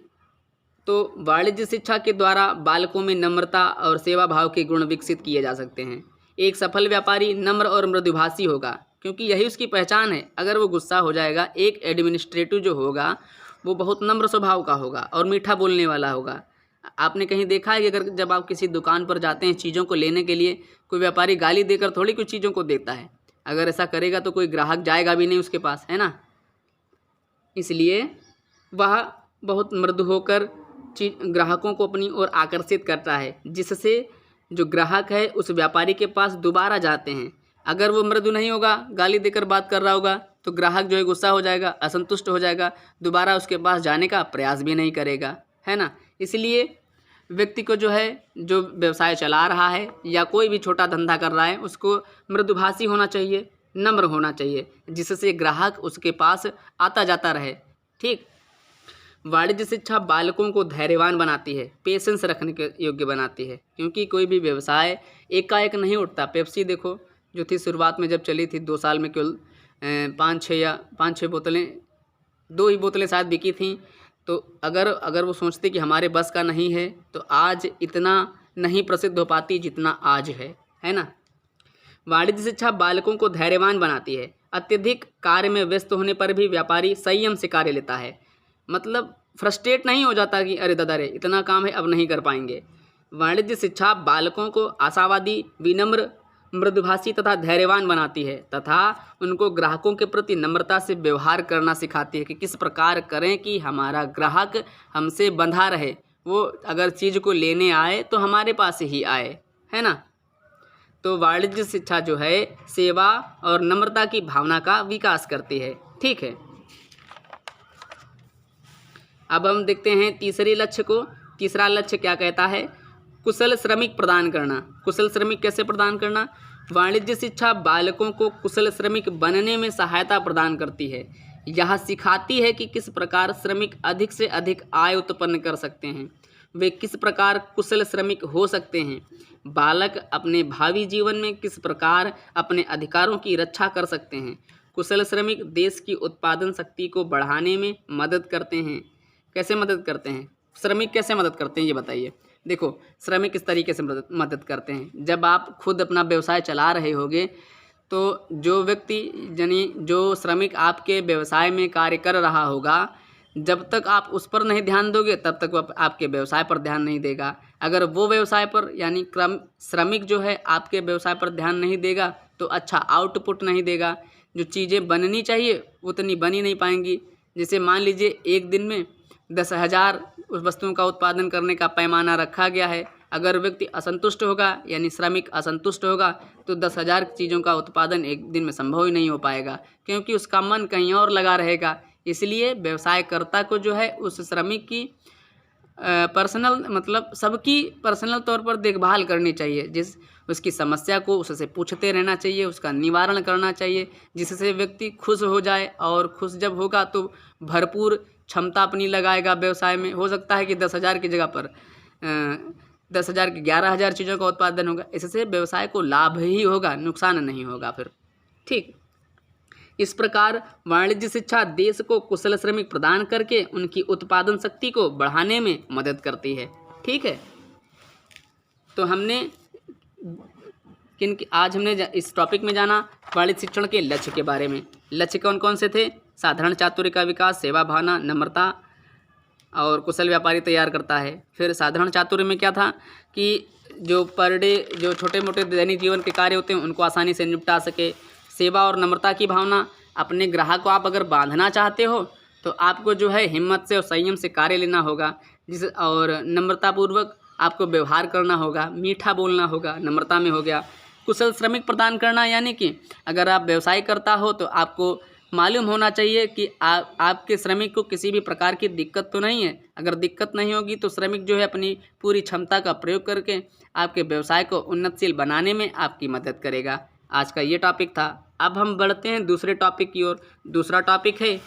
तो वाणिज्य शिक्षा के द्वारा बालकों में नम्रता और सेवा भाव के गुण विकसित किए जा सकते हैं। एक सफल व्यापारी नम्र और मृदुभाषी होगा, क्योंकि यही उसकी पहचान है। अगर वो गुस्सा हो जाएगा, एक एडमिनिस्ट्रेटिव जो होगा वो बहुत नम्र स्वभाव का होगा और मीठा बोलने वाला होगा। आपने कहीं देखा है कि अगर जब आप किसी दुकान पर जाते हैं चीज़ों को लेने के लिए, कोई व्यापारी गाली देकर थोड़ी कुछ चीज़ों को देता है। अगर ऐसा करेगा तो कोई ग्राहक जाएगा भी नहीं उसके पास, है ना। इसलिए वह बहुत मृदु होकर ग्राहकों को अपनी ओर आकर्षित करता है, जिससे जो ग्राहक है उस व्यापारी के पास दोबारा जाते हैं। अगर वो मृदु नहीं होगा, गाली देकर बात कर रहा होगा, तो ग्राहक जो है गुस्सा हो जाएगा, असंतुष्ट हो जाएगा, दोबारा उसके पास जाने का प्रयास भी नहीं करेगा, है ना। इसलिए व्यक्ति को जो है, जो व्यवसाय चला रहा है या कोई भी छोटा धंधा कर रहा है, उसको मृदुभाषी होना चाहिए, नम्र होना चाहिए, जिससे ग्राहक उसके पास आता जाता रहे। ठीक, वाणिज्य शिक्षा बालकों को धैर्यवान बनाती है, पेशेंस रखने के योग्य बनाती है, क्योंकि कोई भी व्यवसाय एकाएक नहीं उठता। पेप्सी देखो जो थी शुरुआत में जब चली थी, 2 साल में केवल 5-6 बोतलें, 2 ही बोतलें शायद बिकी थीं। तो अगर वो सोचते कि हमारे बस का नहीं है तो आज इतना नहीं प्रसिद्ध हो पाती जितना आज है ना। वाणिज्य शिक्षा बालकों को धैर्यवान बनाती है। अत्यधिक कार्य में व्यस्त होने पर भी व्यापारी संयम से कार्य लेता है, मतलब फ्रस्ट्रेट नहीं हो जाता कि अरे दादा रे इतना काम है अब नहीं कर पाएंगे। वाणिज्य शिक्षा बालकों को आशावादी, विनम्र मृदुभाषी तथा धैर्यवान बनाती है तथा उनको ग्राहकों के प्रति नम्रता से व्यवहार करना सिखाती है कि किस प्रकार करें कि हमारा ग्राहक हमसे बंधा रहे, वो अगर चीज़ को लेने आए तो हमारे पास ही आए, है ना। तो वाणिज्य शिक्षा जो है सेवा और नम्रता की भावना का विकास करती है। ठीक है, अब हम देखते हैं तीसरे लक्ष्य को। तीसरा लक्ष्य क्या कहता है? कुशल श्रमिक प्रदान करना। कुशल श्रमिक कैसे प्रदान करना? वाणिज्य शिक्षा बालकों को कुशल श्रमिक बनने में सहायता प्रदान करती है। यह सिखाती है कि किस प्रकार श्रमिक अधिक से अधिक आय उत्पन्न कर सकते हैं, वे किस प्रकार कुशल श्रमिक हो सकते हैं, बालक अपने भावी जीवन में किस प्रकार अपने अधिकारों की रक्षा कर सकते हैं। कुशल श्रमिक देश की उत्पादन शक्ति को बढ़ाने में मदद करते हैं। कैसे मदद करते हैं? श्रमिक कैसे मदद करते हैं ये बताइए। देखो, श्रमिक इस तरीके से मदद करते हैं, जब आप खुद अपना व्यवसाय चला रहे होगे तो जो व्यक्ति यानी जो श्रमिक आपके व्यवसाय में कार्य कर रहा होगा, जब तक आप उस पर नहीं ध्यान दोगे तब तक वो आपके व्यवसाय पर ध्यान नहीं देगा। अगर वो व्यवसाय पर यानी श्रमिक जो है आपके व्यवसाय पर ध्यान नहीं देगा तो अच्छा आउटपुट नहीं देगा, जो चीज़ें बननी चाहिए उतनी बनी नहीं पाएंगी। जैसे मान लीजिए एक दिन में 10,000 उस वस्तुओं का उत्पादन करने का पैमाना रखा गया है, अगर व्यक्ति असंतुष्ट होगा यानी श्रमिक असंतुष्ट होगा तो 10,000 चीज़ों का उत्पादन एक दिन में संभव ही नहीं हो पाएगा, क्योंकि उसका मन कहीं और लगा रहेगा। इसलिए व्यवसायकर्ता को जो है उस श्रमिक की पर्सनल मतलब सबकी पर्सनल तौर पर देखभाल करनी चाहिए। जिस उसकी समस्या को उससे पूछते रहना चाहिए, उसका निवारण करना चाहिए, जिससे व्यक्ति खुश हो जाए, और खुश जब होगा तो भरपूर क्षमता अपनी लगाएगा व्यवसाय में। हो सकता है कि 10,000 की जगह पर 10,000 की 11,000 चीज़ों का उत्पादन होगा। इससे व्यवसाय को लाभ ही होगा, नुकसान नहीं होगा फिर। ठीक, इस प्रकार वाणिज्य शिक्षा देश को कुशल श्रमिक प्रदान करके उनकी उत्पादन शक्ति को बढ़ाने में मदद करती है। ठीक है, तो आज हमने इस टॉपिक में जाना वाणिज्य शिक्षण के लक्ष्य के बारे में। लक्ष्य कौन कौन से थे? साधारण चातुर्य का विकास, सेवा भावना, नम्रता और कुशल व्यापारी तैयार करता है। फिर साधारण चातुर्य में क्या था कि जो पर डे जो छोटे मोटे दैनिक जीवन के कार्य होते हैं उनको आसानी से निपटा सके। सेवा और नम्रता की भावना, अपने ग्राहक को आप अगर बांधना चाहते हो तो आपको जो है हिम्मत से और संयम से कार्य लेना होगा, और नम्रतापूर्वक आपको व्यवहार करना होगा, मीठा बोलना होगा, नम्रता में हो गया। कुशल श्रमिक प्रदान करना यानी कि अगर आप व्यवसाय करता हो तो आपको मालूम होना चाहिए कि आपके श्रमिक को किसी भी प्रकार की दिक्कत तो नहीं है। अगर दिक्कत नहीं होगी तो श्रमिक जो है अपनी पूरी क्षमता का प्रयोग करके आपके व्यवसाय को उन्नतशील बनाने में आपकी मदद करेगा। आज का ये टॉपिक था। अब हम बढ़ते हैं दूसरे टॉपिक की ओर। दूसरा टॉपिक है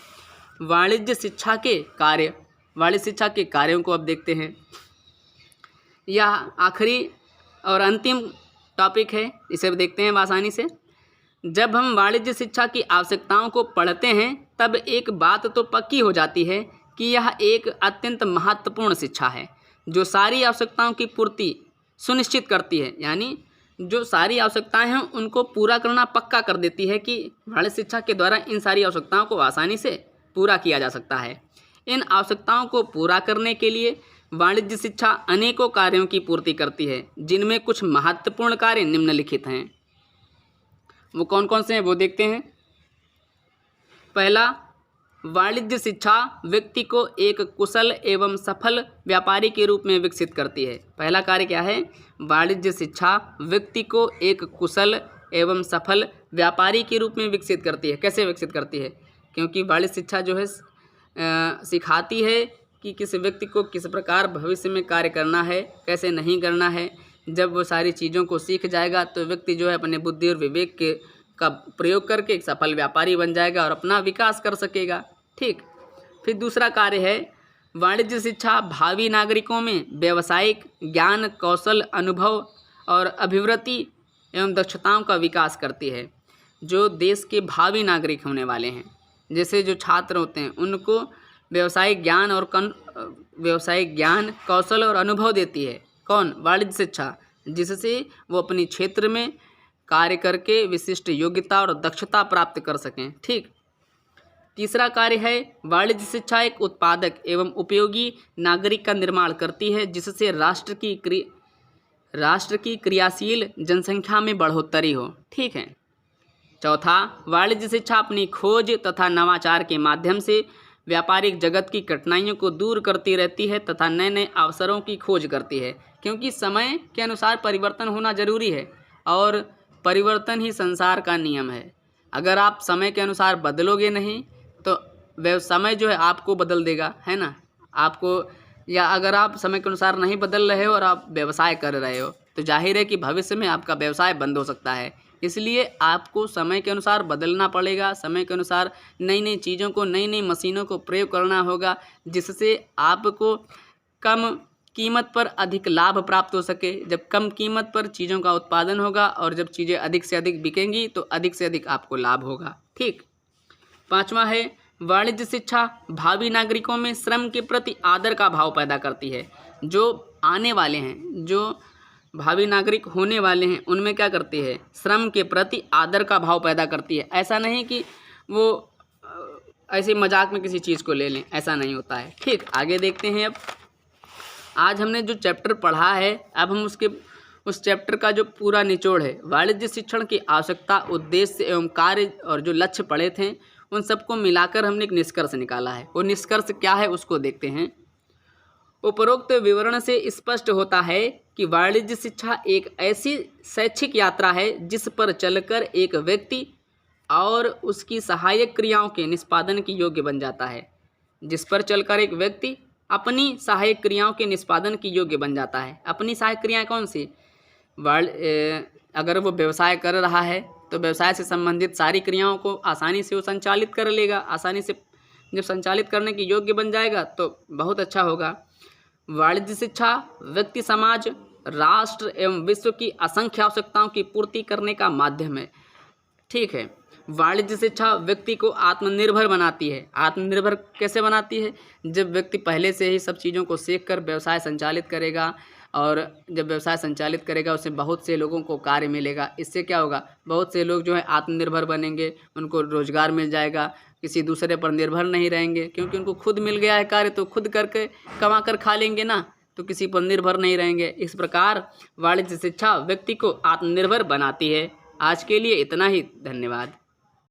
वाणिज्य शिक्षा के कार्य। वाणिज्य शिक्षा के कार्यों को अब देखते हैं। यह आखिरी और अंतिम टॉपिक है, इसे देखते हैं आसानी से। जब हम वाणिज्य शिक्षा की आवश्यकताओं को पढ़ते हैं तब एक बात तो पक्की हो जाती है कि यह एक अत्यंत महत्वपूर्ण शिक्षा है जो सारी आवश्यकताओं की पूर्ति सुनिश्चित करती है। यानी जो सारी आवश्यकताएं हैं उनको पूरा करना पक्का कर देती है कि वाणिज्य शिक्षा के द्वारा इन सारी आवश्यकताओं को आसानी से पूरा किया जा सकता है। इन आवश्यकताओं को पूरा करने के लिए वाणिज्य शिक्षा अनेकों कार्यों की पूर्ति करती है, जिनमें कुछ महत्वपूर्ण कार्य निम्नलिखित हैं। वो कौन कौन से हैं वो देखते हैं। पहला, वाणिज्य शिक्षा व्यक्ति को एक कुशल एवं सफल व्यापारी के रूप में विकसित करती है। पहला कार्य क्या है? वाणिज्य शिक्षा व्यक्ति को एक कुशल एवं सफल व्यापारी के रूप में विकसित करती है। कैसे विकसित करती है? क्योंकि वाणिज्य शिक्षा जो है सिखाती है कि किस व्यक्ति को किस प्रकार भविष्य में कार्य करना है, कैसे नहीं करना है। जब वो सारी चीज़ों को सीख जाएगा तो व्यक्ति जो है अपने बुद्धि और विवेक का प्रयोग करके एक सफल व्यापारी बन जाएगा और अपना विकास कर सकेगा। ठीक, फिर दूसरा कार्य है वाणिज्य शिक्षा भावी नागरिकों में व्यावसायिक ज्ञान, कौशल, अनुभव और अभिवृत्ति एवं दक्षताओं का विकास करती है। जो देश के भावी नागरिक होने वाले हैं, जैसे जो छात्र होते हैं, उनको व्यावसायिक ज्ञान, कौशल और अनुभव देती है। कौन? वाणिज्य शिक्षा, जिससे वो अपने क्षेत्र में कार्य करके विशिष्ट योग्यता और दक्षता प्राप्त कर सकें। ठीक, तीसरा कार्य है वाणिज्य शिक्षा एक उत्पादक एवं उपयोगी नागरिक का निर्माण करती है, जिससे राष्ट्र की क्रियाशील जनसंख्या में बढ़ोतरी हो। ठीक है। चौथा, वाणिज्य शिक्षा अपनी खोज तथा नवाचार के माध्यम से व्यापारिक जगत की कठिनाइयों को दूर करती रहती है तथा नए नए अवसरों की खोज करती है, क्योंकि समय के अनुसार परिवर्तन होना जरूरी है और परिवर्तन ही संसार का नियम है। अगर आप समय के अनुसार बदलोगे नहीं तो समय जो है आपको बदल देगा, है ना। आपको, या अगर आप समय के अनुसार नहीं बदल रहे हो और आप व्यवसाय कर रहे हो तो जाहिर है कि भविष्य में आपका व्यवसाय बंद हो सकता है। इसलिए आपको समय के अनुसार बदलना पड़ेगा, समय के अनुसार नई नई चीज़ों को, नई नई मशीनों को प्रयोग करना होगा, जिससे आपको कम कीमत पर अधिक लाभ प्राप्त हो सके। जब कम कीमत पर चीज़ों का उत्पादन होगा और जब चीज़ें अधिक से अधिक बिकेंगी तो अधिक से अधिक आपको लाभ होगा। ठीक। पांचवा है, वाणिज्य शिक्षा भावी नागरिकों में श्रम के प्रति आदर का भाव पैदा करती है। जो आने वाले हैं, जो भावी नागरिक होने वाले हैं, उनमें क्या करती है, श्रम के प्रति आदर का भाव पैदा करती है। ऐसा नहीं कि वो ऐसे मजाक में किसी चीज़ को ले लें, ऐसा नहीं होता है। ठीक, आगे देखते हैं। अब आज हमने जो चैप्टर पढ़ा है, अब हम उस चैप्टर का जो पूरा निचोड़ है, वाणिज्य शिक्षण की आवश्यकता, उद्देश्य एवं कार्य और जो लक्ष्य पढ़े थे, उन सबको मिलाकर हमने एक निष्कर्ष निकाला है। वो निष्कर्ष क्या है उसको देखते हैं। उपरोक्त विवरण से स्पष्ट होता है कि वाणिज्य शिक्षा एक ऐसी शैक्षिक यात्रा है जिस पर चलकर एक व्यक्ति और उसकी सहायक क्रियाओं के निष्पादन की योग्य बन जाता है। जिस पर चलकर एक व्यक्ति अपनी सहायक क्रियाओं के निष्पादन की योग्य बन जाता है। अपनी सहायक क्रियाएं कौन सी? अगर वो व्यवसाय कर रहा है तो व्यवसाय से संबंधित सारी क्रियाओं को आसानी से वो संचालित कर लेगा। आसानी से जब संचालित करने की योग्य बन जाएगा तो बहुत अच्छा होगा। वाणिज्य शिक्षा व्यक्ति, समाज, राष्ट्र एवं विश्व की असंख्य आवश्यकताओं की पूर्ति करने का माध्यम है। ठीक है। वाणिज्य शिक्षा व्यक्ति को आत्मनिर्भर बनाती है। आत्मनिर्भर कैसे बनाती है? जब व्यक्ति पहले से ही सब चीज़ों को सीख कर व्यवसाय संचालित करेगा, और जब व्यवसाय संचालित करेगा उससे बहुत से लोगों को कार्य मिलेगा। इससे क्या होगा, बहुत से लोग जो है आत्मनिर्भर बनेंगे, उनको रोजगार मिल जाएगा, किसी दूसरे पर निर्भर नहीं रहेंगे, क्योंकि उनको खुद मिल गया है कार्य तो खुद करके कमा कर खा लेंगे ना, तो किसी पर निर्भर नहीं रहेंगे। इस प्रकार वाणिज्य शिक्षा व्यक्ति को आत्मनिर्भर बनाती है। आज के लिए इतना ही, धन्यवाद।